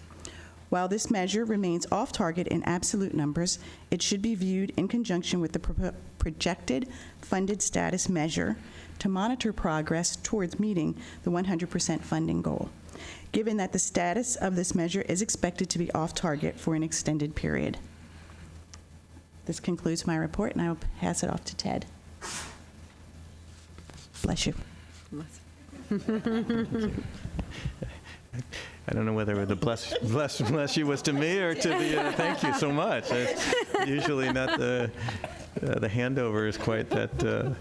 While this measure remains off target in absolute numbers, it should be viewed in conjunction with the projected funded status measure to monitor progress towards meeting the 100% funding goal, given that the status of this measure is expected to be off target for an extended period. This concludes my report, and I will pass it off to Ted. Bless you. I don't know whether the bless you was to me or to the thank you so much. Usually not the handover is quite that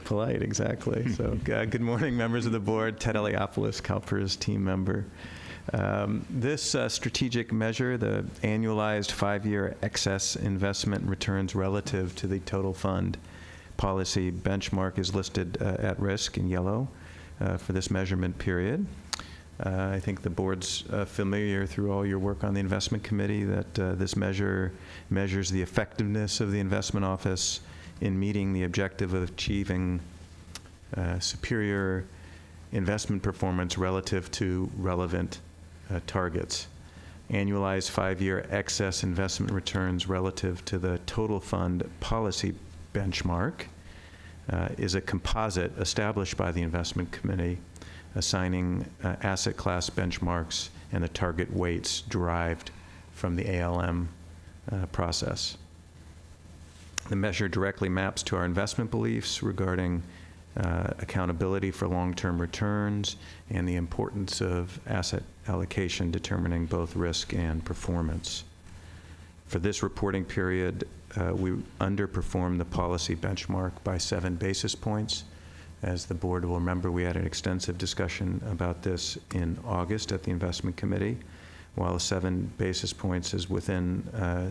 polite, exactly. So good morning, members of the board. Ted Eliopoulos, CalPERS team member. This strategic measure, the annualized 5-year excess investment returns relative to the total fund policy benchmark, is listed at risk in yellow for this measurement period. I think the board's familiar through all your work on the investment committee that this measure measures the effectiveness of the investment office in meeting the objective of achieving superior investment performance relative to relevant targets. Annualized 5-year excess investment returns relative to the total fund policy benchmark is a composite established by the investment committee, assigning asset class benchmarks and the target weights derived from the ALM process. The measure directly maps to our investment beliefs regarding accountability for long-term returns and the importance of asset allocation determining both risk and performance. For this reporting period, we underperformed the policy benchmark by 7 basis points. As the board will remember, we had an extensive discussion about this in August at the investment committee. While 7 basis points is within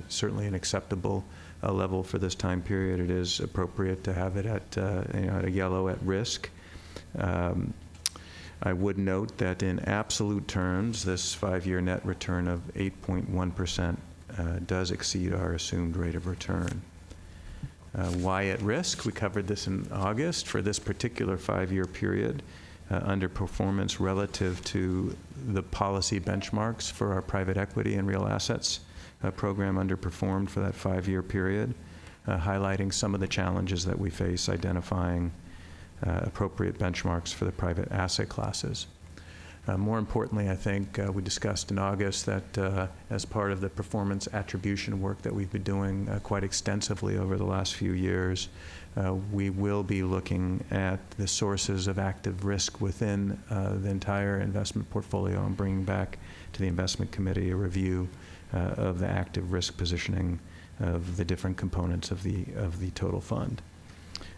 certainly an acceptable level for this time period, it is appropriate to have it at, at a yellow at risk. I would note that in absolute terms, this 5-year net return of 8.1% does exceed our assumed rate of return. Why at risk? We covered this in August. For this particular 5-year period, underperformance relative to the policy benchmarks for our private equity and real assets program underperformed for that 5-year period, highlighting some of the challenges that we face identifying appropriate benchmarks for the private asset classes. More importantly, I think we discussed in August that as part of the performance attribution work that we've been doing quite extensively over the last few years, we will be looking at the sources of active risk within the entire investment portfolio and bringing back to the investment committee a review of the active risk positioning of the different components of the total fund.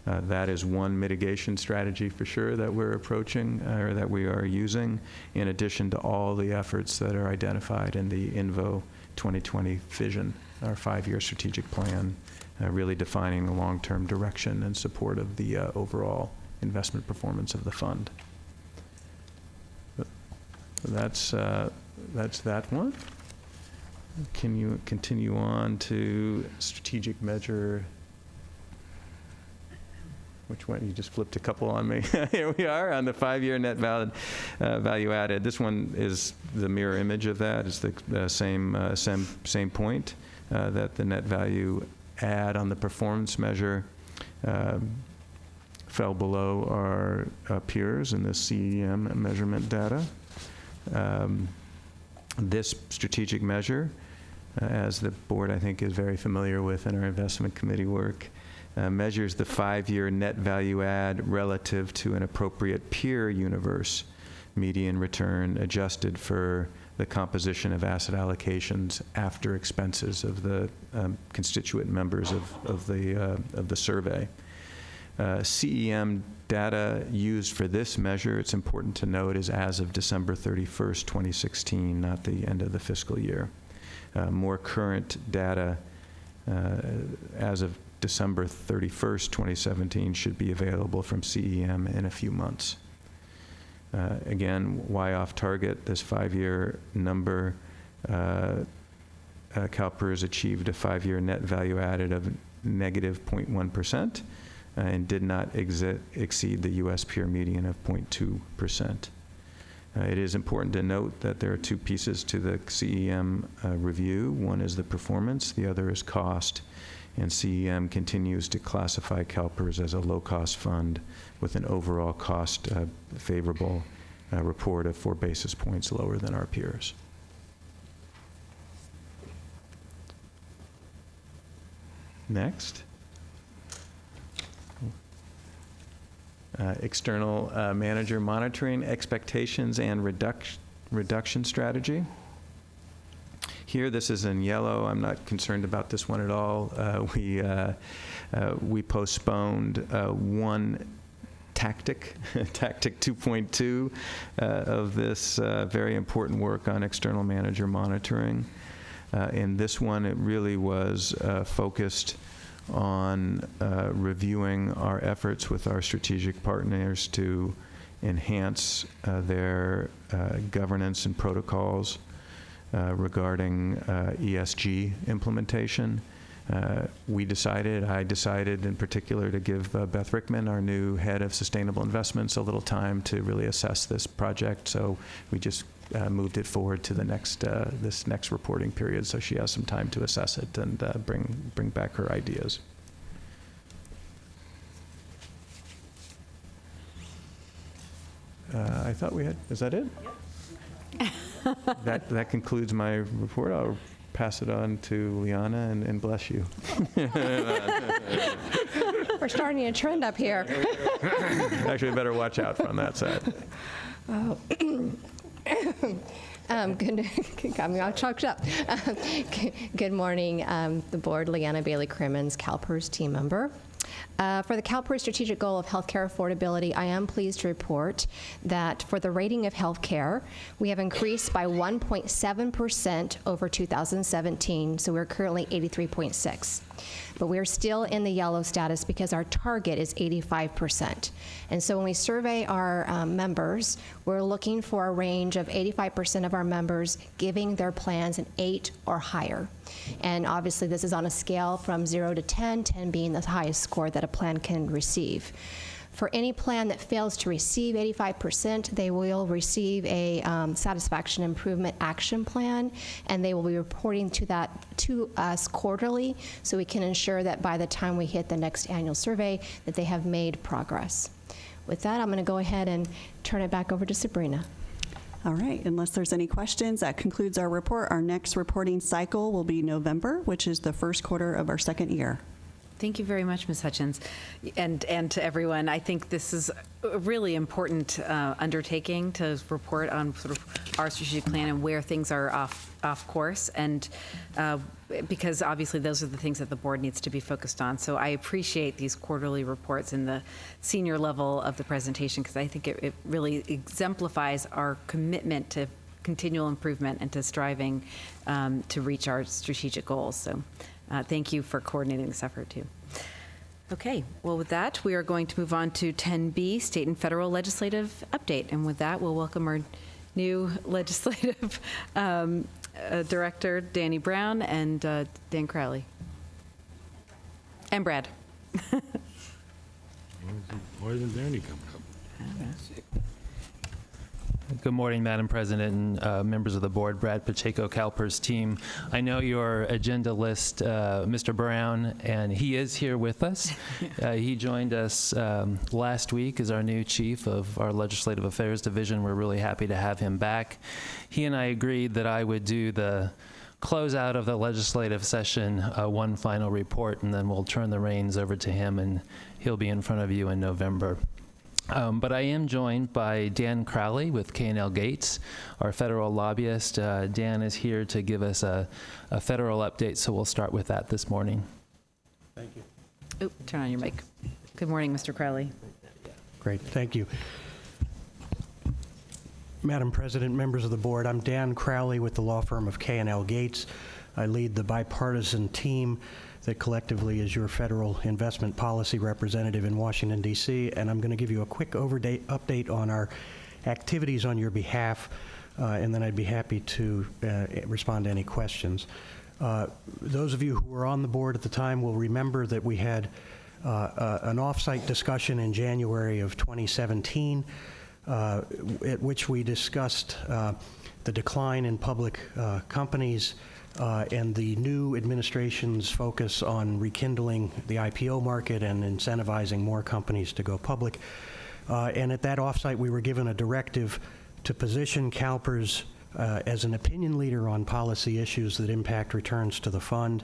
That is one mitigation strategy for sure that we're approaching or that we are using, in addition to all the efforts that are identified in the INVO 2020 vision, our 5-year strategic plan, really defining the long-term direction and support of the overall investment performance of the fund. That's that one. Can you continue on to strategic measure? Which one? You just flipped a couple on me. Here we are on the 5-year net value added. This one is the mirror image of that. It's the same point that the net value add on the performance measure fell below our peers in the CEM measurement data. This strategic measure, as the board I think is very familiar with in our investment committee work, measures the 5-year net value add relative to an appropriate peer universe median return adjusted for the composition of asset allocations after expenses of the constituent members of the survey. CEM data used for this measure, it's important to note, is as of December 31st, 2016, not the end of the fiscal year. More current data as of December 31st, 2017 should be available from CEM in a few months. Again, why off target? This 5-year number, CalPERS achieved a 5-year net value added of negative 0.1%. And did not exceed the U.S. peer median of 0.2%. It is important to note that there are two pieces to the CEM review. One is the performance, the other is cost. And CEM continues to classify CalPERS as a low-cost fund with an overall cost favorable report of 4 basis points lower than our peers. Next. External manager monitoring expectations and reduction strategy. Here, this is in yellow. I'm not concerned about this one at all. We postponed one tactic 2.2 of this very important work on external manager monitoring. In this one, it really was focused on reviewing our efforts with our strategic partners to enhance their governance and protocols regarding ESG implementation. I decided in particular to give Beth Rickman, our new head of sustainable investments, a little time to really assess this project. So we just moved it forward to the this next reporting period, so she has some time to assess it and bring back her ideas. I thought we had. Is that it? Yep. That concludes my report. I'll pass it on to Liana and bless you. We're starting a trend up here. Actually, I better watch out on that side. Oh. Good, got me all choked up. Good morning, the board. Leanna Bailey Crimmins, CalPERS team member. For the CalPERS strategic goal of healthcare affordability, I am pleased to report that for the rating of healthcare, we have increased by 1.7% over 2017, so we're currently 83.6. But we're still in the yellow status because our target is 85%. And so when we survey our members, we're looking for a range of 85% of our members giving their plans an 8 or higher. And obviously this is on a scale from 0 to 10, 10 being the highest score that a plan can receive. For any plan that fails to receive 85%, they will receive a satisfaction improvement action plan, and they will be reporting to us quarterly, so we can ensure that by the time we hit the next annual survey, that they have made progress. With that, I'm going to go ahead and turn it back over to Sabrina. All right, unless there's any questions, that concludes our report. Our next reporting cycle will be November, which is the first quarter of our second year. Thank you very much, Ms. Hutchins, and to everyone. I think this is a really important undertaking to report on sort of our strategic plan and where things are off course, and because obviously those are the things that the board needs to be focused on. So I appreciate these quarterly reports in the senior level of the presentation, because I think it really exemplifies our commitment to continual improvement and to striving to reach our strategic goals. So. Thank you for coordinating this effort, too. Okay, well, with that, we are going to move on to 10B, State and Federal Legislative Update. And with that, we'll welcome our new Legislative Director, Danny Brown, and Dan Crowley. And Brad. Why isn't Danny coming up? Good morning, Madam President and members of the board. Brad Pacheco, CalPERS team. I know your agenda list, Mr. Brown, and he is here with us. He joined us last week as our new chief of our Legislative Affairs Division. We're really happy to have him back. He and I agreed that I would do the closeout of the legislative session, one final report, and then we'll turn the reins over to him, and he'll be in front of you in November. But I am joined by Dan Crowley with K&L Gates, our federal lobbyist. Dan is here to give us a federal update, so we'll start with that this morning. Thank you. Oh, turn on your mic. Good morning, Mr. Crowley. Great, thank you. Madam President, members of the board, I'm Dan Crowley with the law firm of K&L Gates. I lead the bipartisan team that collectively is your federal investment policy representative in Washington, D.C., and I'm going to give you a quick update on our activities on your behalf, and then I'd be happy to respond to any questions. Those of you who were on the board at the time will remember that we had an off-site discussion in January of 2017 at which we discussed the decline in public companies and the new administration's focus on rekindling the IPO market and incentivizing more companies to go public. And at that offsite, we were given a directive to position CalPERS as an opinion leader on policy issues that impact returns to the fund.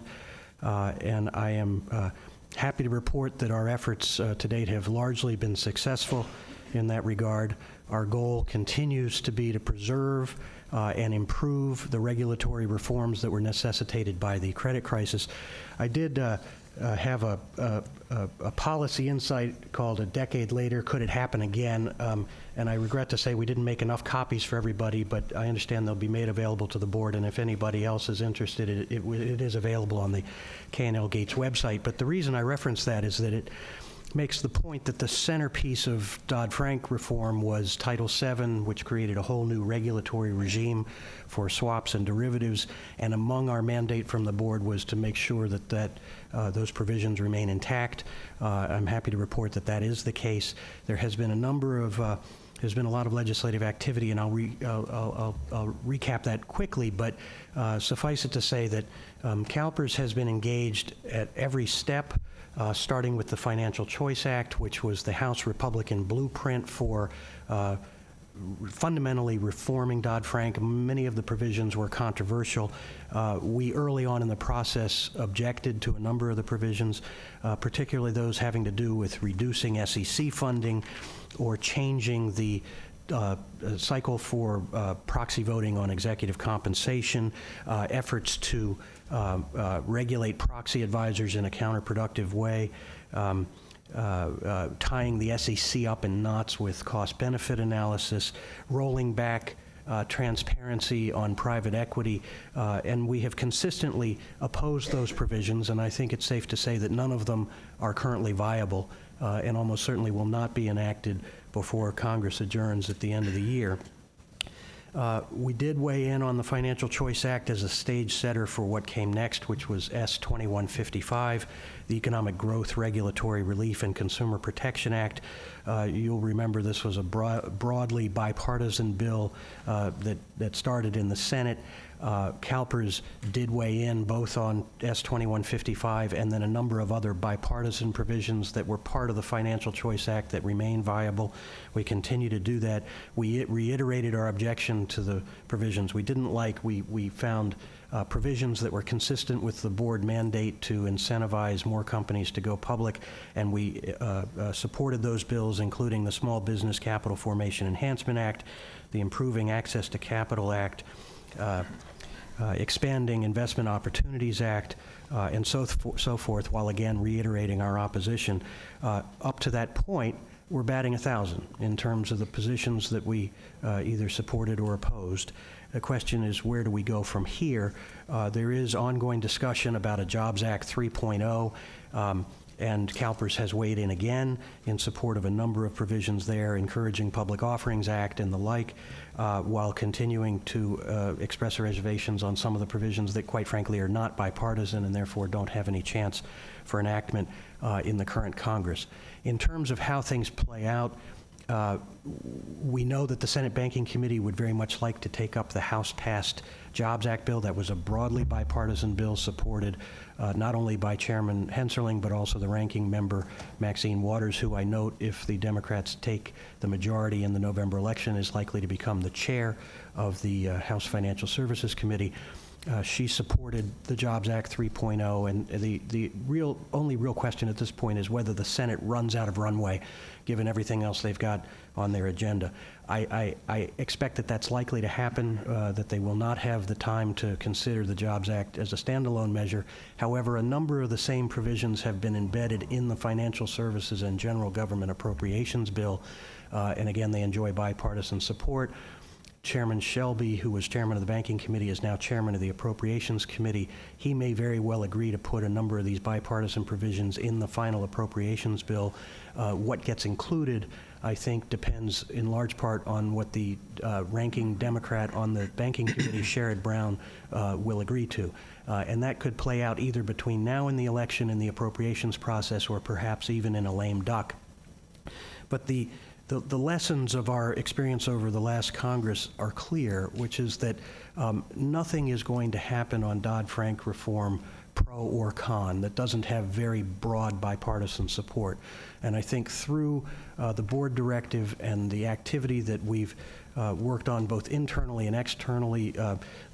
And I am happy to report that our efforts to date have largely been successful in that regard. Our goal continues to be to preserve and improve the regulatory reforms that were necessitated by the credit crisis. I did have a policy insight called A Decade Later, Could It Happen Again? And I regret to say we didn't make enough copies for everybody, but I understand they'll be made available to the board, and if anybody else is interested, it is available on the K&L Gates website. But the reason I reference that is that it makes the point that the centerpiece of Dodd-Frank reform was Title VII, which created a whole new regulatory regime for swaps and derivatives, and among our mandate from the board was to make sure that those provisions remain intact. I'm happy to report that that is the case. There has been there's been a lot of legislative activity, and I'll recap that quickly, but suffice it to say that CalPERS has been engaged at every step, starting with the Financial Choice Act, which was the House Republican blueprint for fundamentally reforming Dodd-Frank. Many of the provisions were controversial. We early on in the process objected to a number of the provisions, particularly those having to do with reducing SEC funding or changing the cycle for proxy voting on executive compensation, efforts to regulate proxy advisors in a counterproductive way, tying the SEC up in knots with cost-benefit analysis, rolling back transparency on private equity, and we have consistently opposed those provisions, and I think it's safe to say that none of them are currently viable and almost certainly will not be enacted before Congress adjourns at the end of the year. We did weigh in on the Financial Choice Act as a stage setter for what came next, which was S2155, the Economic Growth, Regulatory Relief, and Consumer Protection Act. You'll remember this was a broadly bipartisan bill that started in the Senate. CalPERS did weigh in both on S2155 and then a number of other bipartisan provisions that were part of the Financial Choice Act that remain viable. We continue to do that. We reiterated our objection to the provisions we didn't like. We found provisions that were consistent with the board mandate to incentivize more companies to go public, and we supported those bills, including the Small Business Capital Formation Enhancement Act, the Improving Access to Capital Act, Expanding Investment Opportunities Act, and so forth, while again reiterating our opposition. Up to that point, we're batting 1,000 in terms of the positions that we either supported or opposed. The question is, where do we go from here? There is ongoing discussion about a Jobs Act 3.0, and CalPERS has weighed in again in support of a number of provisions there, encouraging Public Offerings Act and the like, while continuing to express reservations on some of the provisions that, quite frankly, are not bipartisan and therefore don't have any chance for enactment in the current Congress. In terms of how things play out, we know that the Senate Banking Committee would very much like to take up the House-passed Jobs Act bill. That was a broadly bipartisan bill supported not only by Chairman Hensarling, but also the ranking member, Maxine Waters, who I note, if the Democrats take the majority in the November election, is likely to become the chair of the House Financial Services Committee. She supported the Jobs Act 3.0, and the only real question at this point is whether the Senate runs out of runway, given everything else they've got on their agenda. I expect that that's likely to happen, that they will not have the time to consider the Jobs Act as a standalone measure. However, a number of the same provisions have been embedded in the Financial Services and General Government Appropriations Bill, and again, they enjoy bipartisan support. Chairman Shelby, who was chairman of the Banking Committee, is now chairman of the Appropriations Committee. He may very well agree to put a number of these bipartisan provisions in the final appropriations bill. What gets included, I think, depends in large part on what the ranking Democrat on the Banking Committee, Sherrod Brown, will agree to. And that could play out either between now and the election in the appropriations process, or perhaps even in a lame duck. But the lessons of our experience over the last Congress are clear, which is that nothing is going to happen on Dodd-Frank reform, pro or con, that doesn't have very broad bipartisan support. And I think through the board directive and the activity that we've worked on both internally and externally,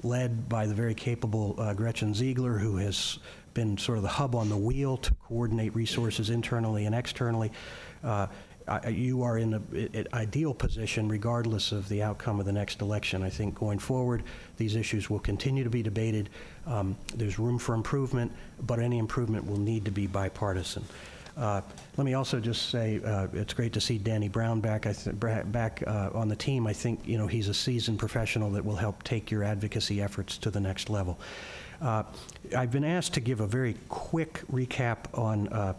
led by the very capable Gretchen Ziegler, who has been sort of the hub on the wheel to coordinate resources internally and externally, you are in an ideal position regardless of the outcome of the next election. I think going forward, these issues will continue to be debated. There's room for improvement, but any improvement will need to be bipartisan. Let me also just say it's great to see Danny Brown back on the team. I think he's a seasoned professional that will help take your advocacy efforts to the next level. I've been asked to give a very quick recap on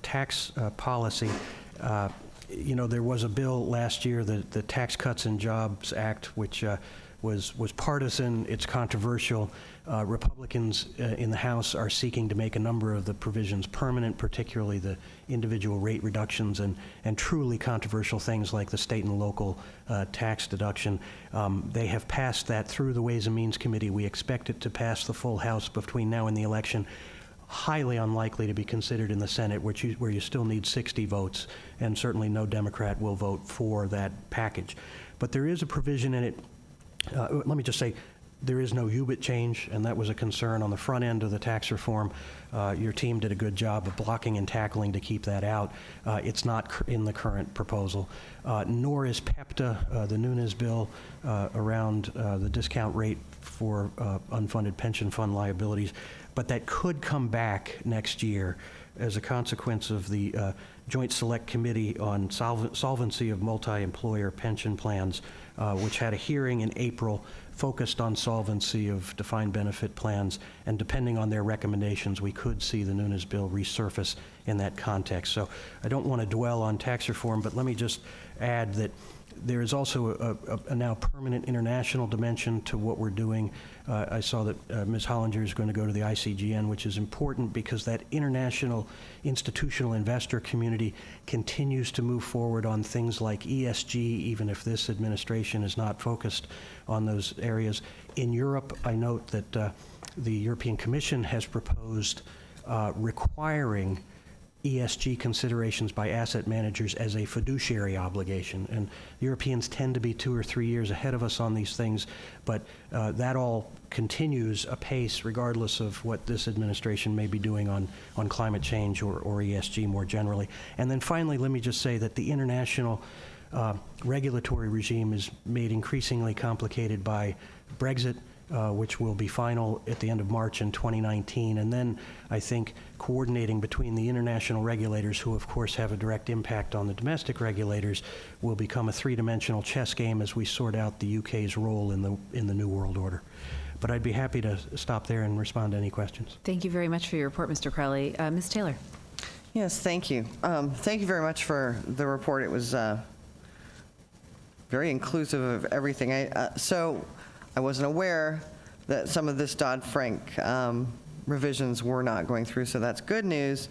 tax policy. There was a bill last year, the Tax Cuts and Jobs Act, which was partisan. It's controversial. Republicans in the House are seeking to make a number of the provisions permanent, particularly the individual rate reductions and truly controversial things like the state and local tax deduction. They have passed that through the Ways and Means Committee. We expect it to pass the full House between now and the election. Highly unlikely to be considered in the Senate, where you still need 60 votes, and certainly no Democrat will vote for that package. But there is a provision in it. Let me just say, there is no UBIT change, and that was a concern on the front end of the tax reform. Your team did a good job of blocking and tackling to keep that out. It's not in the current proposal, nor is PEPTA, the Nunes bill, around the discount rate for unfunded pension fund liabilities. But that could come back next year as a consequence of the Joint Select Committee on Solvency of Multi-Employer Pension Plans, which had a hearing in April focused on solvency of defined benefit plans, and depending on their recommendations, we could see the Nunes bill resurface in that context. So I don't want to dwell on tax reform, but let me just add that there is also a now permanent international dimension to what we're doing. I saw that Ms. Hollinger is going to go to the ICGN, which is important because that international institutional investor community continues to move forward on things like ESG, even if this administration is not focused on those areas. In Europe, I note that the European Commission has proposed requiring ESG considerations by asset managers as a fiduciary obligation. And Europeans tend to be 2 or 3 years ahead of us on these things, but that all continues apace regardless of what this administration may be doing on climate change or ESG more generally. And then finally, let me just say that the international regulatory regime is made increasingly complicated by Brexit, which will be final at the end of March in 2019. And then I think coordinating between the international regulators, who of course have a direct impact on the domestic regulators, will become a three-dimensional chess game as we sort out the UK's role in the New World Order. But I'd be happy to stop there and respond to any questions. Thank you very much for your report, Mr. Crowley. Ms. Taylor. Yes, thank you. Thank you very much for the report. It was very inclusive of everything. So I wasn't aware that some of this Dodd-Frank revisions were not going through, so that's good news.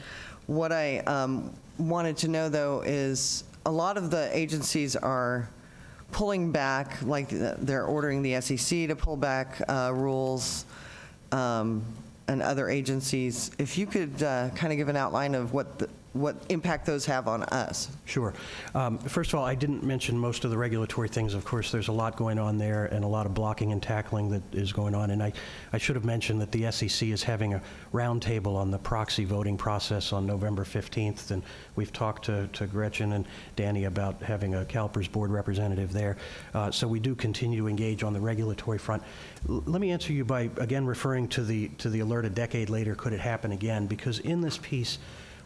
What I wanted to know, though, is a lot of the agencies are pulling back, like they're ordering the SEC to pull back rules, and other agencies. If you could kind of give an outline of what what impact those have on us. Sure. First of all, I didn't mention most of the regulatory things. Of course, there's a lot going on there and a lot of blocking and tackling that is going on. And I should have mentioned that the SEC is having a roundtable on the proxy voting process on November 15th. And we've talked to Gretchen and Danny about having a CalPERS board representative there. So we do continue to engage on the regulatory front. Let me answer you by, again, referring to the alert a decade later, could it happen again? Because in this piece,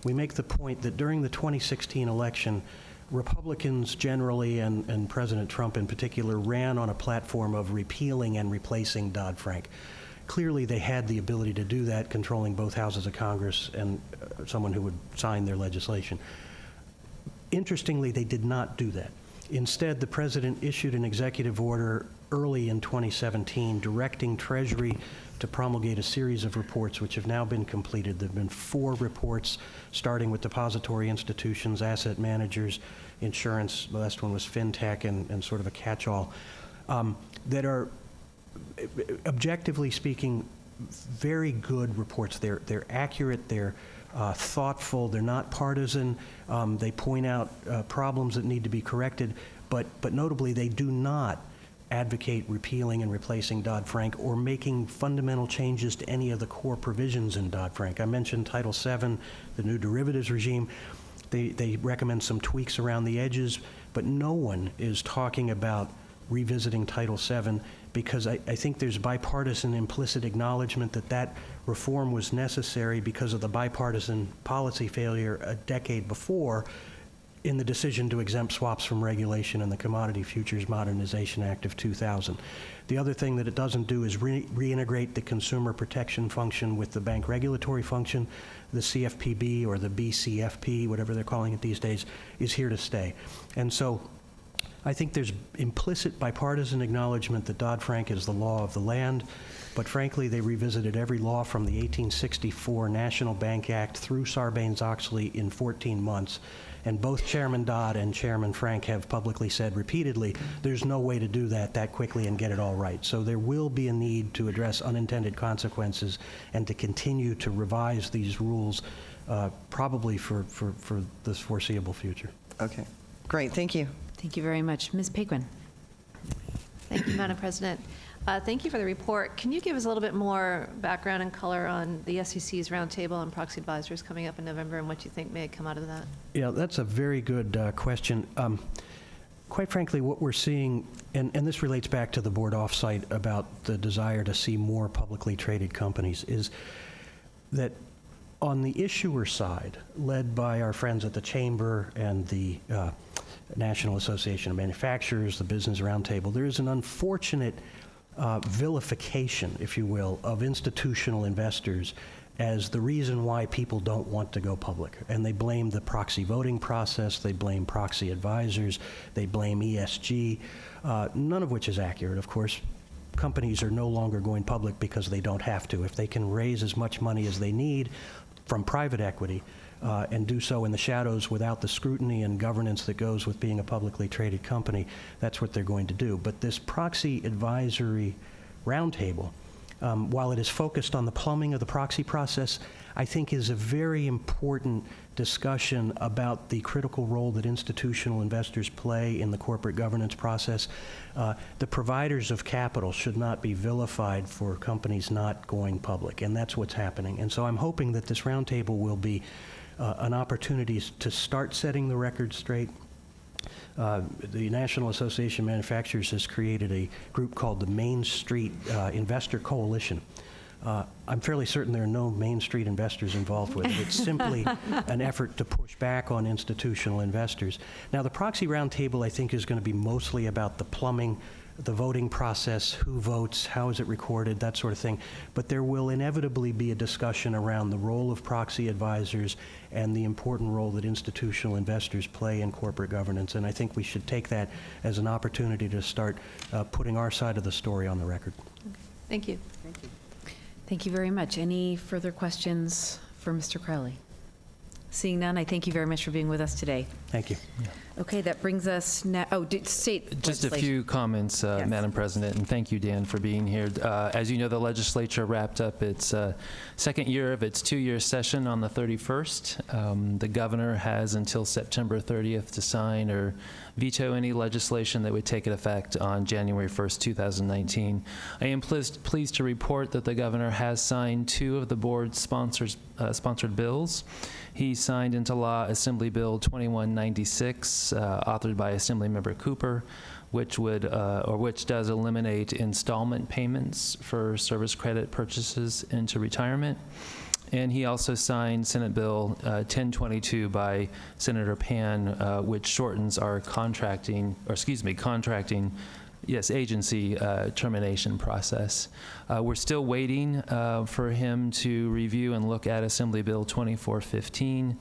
we make the point that during the 2016 election, Republicans generally and President Trump in particular ran on a platform of repealing and replacing Dodd-Frank. Clearly, they had the ability to do that, controlling both houses of Congress and someone who would sign their legislation. Interestingly, they did not do that. Instead, the president issued an executive order early in 2017 directing Treasury to promulgate a series of reports which have now been completed. There have been 4 reports, starting with depository institutions, asset managers, insurance, the last one was fintech, and sort of a catch-all, that are, objectively speaking, very good reports. They're accurate, they're thoughtful, they're not partisan, they point out problems that need to be corrected, but notably they do not advocate repealing and replacing Dodd-Frank or making fundamental changes to any of the core provisions in Dodd-Frank. I mentioned Title VII, the new derivatives regime. They recommend some tweaks around the edges, but no one is talking about revisiting Title VII because I think there's bipartisan implicit acknowledgement that that reform was necessary because of the bipartisan policy failure a decade before in the decision to exempt swaps from regulation in the Commodity Futures Modernization Act of 2000. The other thing that it doesn't do is reintegrate the consumer protection function with the bank regulatory function. The CFPB or the BCFP, whatever they're calling it these days, is here to stay. And so I think there's implicit bipartisan acknowledgement that Dodd-Frank is the law of the land, but frankly, they revisited every law from the 1864 National Bank Act through Sarbanes-Oxley in 14 months. And both Chairman Dodd and Chairman Frank have publicly said repeatedly, there's no way to do that quickly and get it all right. So there will be a need to address unintended consequences and to continue to revise these rules probably for the foreseeable future. Okay, great, thank you. Thank you very much. Ms. Paquin. Thank you, Madam President. Thank you for the report. Can you give us a little bit more background and color on the SEC's roundtable on proxy advisors coming up in November and what you think may come out of that? Yeah, that's a very good question. Quite frankly, what we're seeing, and this relates back to the board offsite about the desire to see more publicly traded companies, is that on the issuer side, led by our friends at the Chamber and the National Association of Manufacturers, the Business Roundtable, there is an unfortunate vilification, if you will, of institutional investors as the reason why people don't want to go public. And they blame the proxy voting process, they blame proxy advisors, they blame ESG, none of which is accurate, of course. Companies are no longer going public because they don't have to. If they can raise as much money as they need from private equity and do so in the shadows without the scrutiny and governance that goes with being a publicly traded company, that's what they're going to do. But this proxy advisory roundtable, while it is focused on the plumbing of the proxy process, I think is a very important discussion about the critical role that institutional investors play in the corporate governance process. The providers of capital should not be vilified for companies not going public, and that's what's happening. And so I'm hoping that this roundtable will be an opportunity to start setting the record straight. The National Association of Manufacturers has created a group called the Main Street Investor Coalition. I'm fairly certain there are no Main Street investors involved with it. It's simply an effort to push back on institutional investors. Now, the proxy roundtable, I think, is going to be mostly about the plumbing, the voting process, who votes, how is it recorded, that sort of thing. But there will inevitably be a discussion around the role of proxy advisors and the important role that institutional investors play in corporate governance. And I think we should take that as an opportunity to start putting our side of the story on the record. Thank you. Thank you very much. Any further questions for Mr. Crowley? Seeing none, I thank you very much for being with us today. Thank you. Okay, that brings us now, state Just a legislation. few comments, Yes. Madam President, and thank you, Dan, for being here. As you know, the legislature wrapped up its second year of its two-year session on the 31st. The governor has until September 30th to sign or veto any legislation that would take effect on January 1st, 2019. I am pleased to report that the governor has signed two of the board's sponsored bills. He signed into law Assembly Bill 2196, authored by Assemblymember Cooper, which does eliminate installment payments for service credit purchases into retirement. And he also signed Senate Bill 1022 by Senator Pan, which shortens our contracting agency termination process. We're still waiting for him to review and look at Assembly Bill 2415,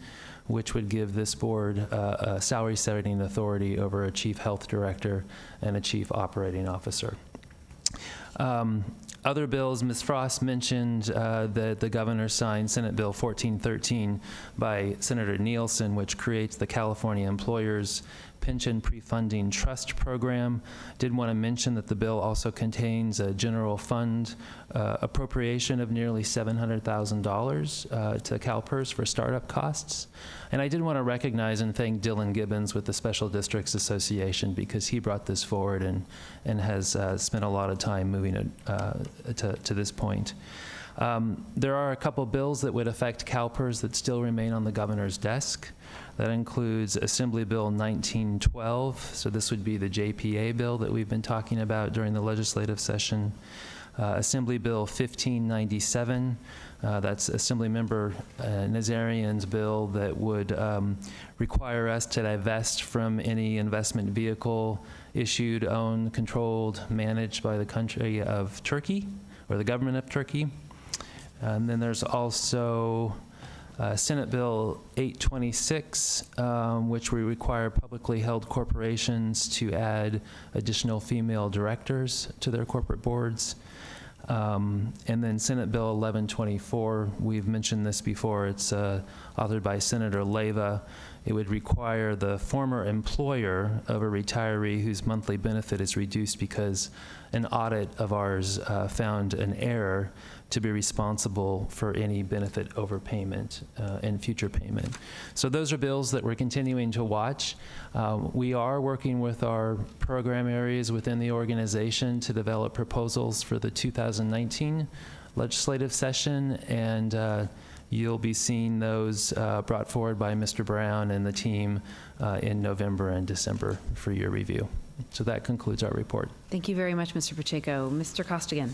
which would give this board a salary setting authority over a chief health director and a chief operating officer. Other bills, Ms. Frost mentioned that the governor signed Senate Bill 1413 by Senator Nielsen, which creates the California Employers Pension Pre-Funding Trust Program. Did want to mention that the bill also contains a general fund appropriation of nearly $700,000 to CalPERS for startup costs. And I did want to recognize and thank Dylan Gibbons with the Special Districts Association, because he brought this forward and has spent a lot of time moving it to this point. There are a couple bills that would affect CalPERS that still remain on the governor's desk. That includes Assembly Bill 1912, so this would be the JPA bill that we've been talking about during the legislative session. Assembly Bill 1597, that's Assemblymember Nazarian's bill that would require us to divest from any investment vehicle issued, owned, controlled, managed by the country of Turkey, or the government of Turkey. And then there's also Senate Bill 826, which we require publicly held corporations to add additional female directors to their corporate boards. And then Senate Bill 1124, we've mentioned this before, it's authored by Senator Leyva. It would require the former employer of a retiree whose monthly benefit is reduced because an audit of ours found an error to be responsible for any benefit overpayment and future payment. So those are bills that we're continuing to watch. We are working with our program areas within the organization to develop proposals for the 2019 legislative session, and you'll be seeing those brought forward by Mr. Brown and the team in November and December for your review. So that concludes our report. Thank you very much, Mr. Pacheco. Mr. Costigan.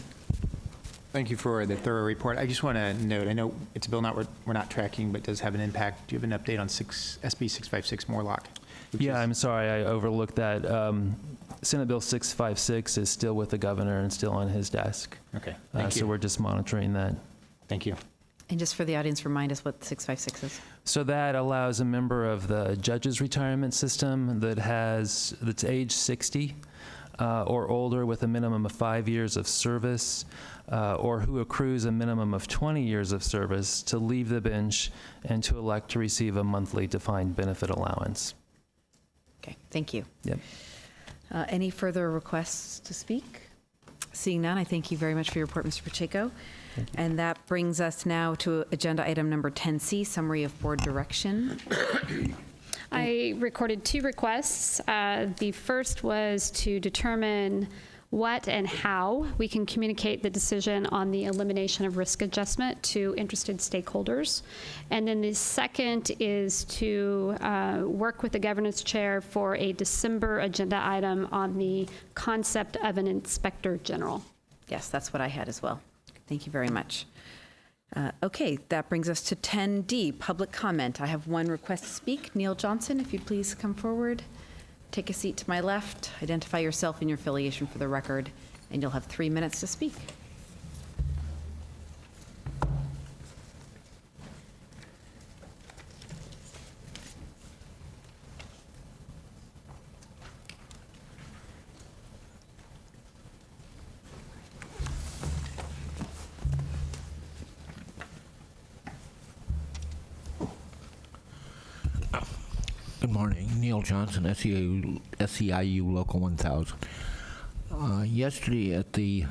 Thank you for the thorough report. I just want to note, I know it's a bill we're not tracking, but does have an impact. Do you have an update on SB 656 Morlock? Yeah, I'm sorry, I overlooked that. Senate Bill 656 is still with the governor and still on his desk. Okay, thank you. So we're just monitoring that. Thank you. And just for the audience, remind us what 656 is. So that allows a member of the judge's retirement system that's age 60 or older with a minimum of 5 years of service, or who accrues a minimum of 20 years of service, to leave the bench and to elect to receive a monthly defined benefit allowance. Okay, thank you. Yep. Any further requests to speak? Seeing none, I thank you very much for your report, Mr. Pacheco. And that brings us now to agenda item number 10C, summary of board direction. I recorded two requests. The first was to determine what and how we can communicate the decision on the elimination of risk adjustment to interested stakeholders. And then the second is to work with the governance chair for a December agenda item on the concept of an inspector general. Yes, that's what I had as well. Thank you very much. Okay, that brings us to 10D, public comment. I have one request to speak. Neil Johnson, if you'd please come forward. Take a seat to my left, identify yourself and your affiliation for the record, and you'll have 3 minutes to speak. morning. Neil Johnson, SEIU Local 1000. Yesterday at the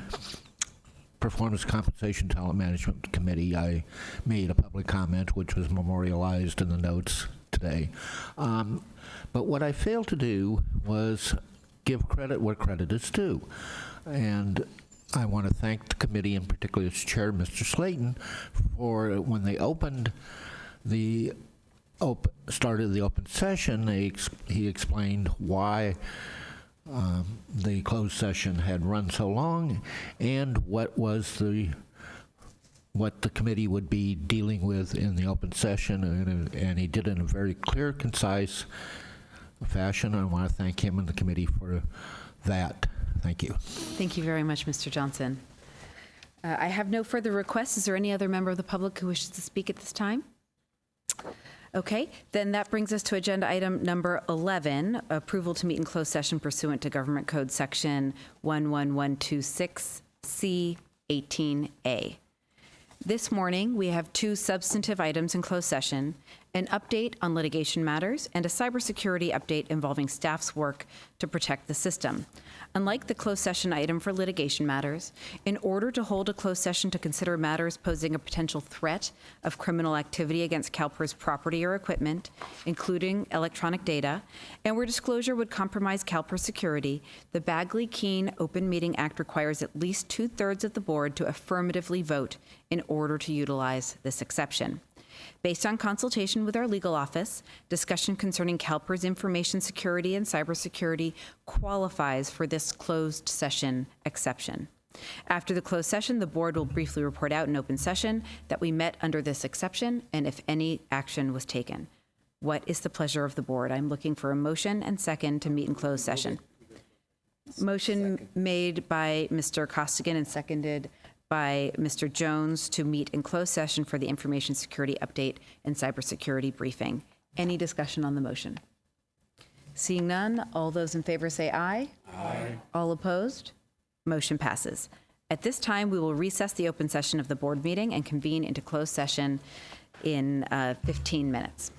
Performance Compensation Talent Management Committee, I made a public comment which was memorialized in the notes today. But what I failed to do was give credit where credit is due. And I want to thank the committee, and particularly its chair, Mr. Slayton, for when they opened the started the open session, he explained why the closed session had run so long and what the committee would be dealing with in the open session, and he did it in a very clear, concise fashion. I want to thank him and the committee for that. Thank you. Thank you very much, Mr. Johnson. I have no further requests. Is there any other member of the public who wishes to speak at this time? Okay, then that brings us to agenda item number 11, approval to meet in closed session pursuant to Government Code Section 11126C18A. This morning, we have two substantive items in closed session, an update on litigation matters and a cybersecurity update involving staff's work to protect the system. Unlike the closed session item for litigation matters, in order to hold a closed session to consider matters posing a potential threat of criminal activity against CalPERS property or equipment, including electronic data, and where disclosure would compromise CalPERS security, the Bagley-Keene Open Meeting Act requires at least 2/3 of the board to affirmatively vote in order to utilize this exception. Based on consultation with our legal office, discussion concerning CalPERS information security and cybersecurity qualifies for this closed session exception. After the closed session, the board will briefly report out in open session that we met under this exception and if any action was taken. What is the pleasure of the board? I'm looking for a motion and second to meet in closed session. Motion made by Mr. Costigan and seconded by Mr. Jones to meet in closed session for the information security update and cybersecurity briefing. Any discussion on the motion? Seeing none, all those in favor say aye. Aye. All opposed? Motion passes. At this time, we will recess the open session of the board meeting and convene into closed session in 15 minutes.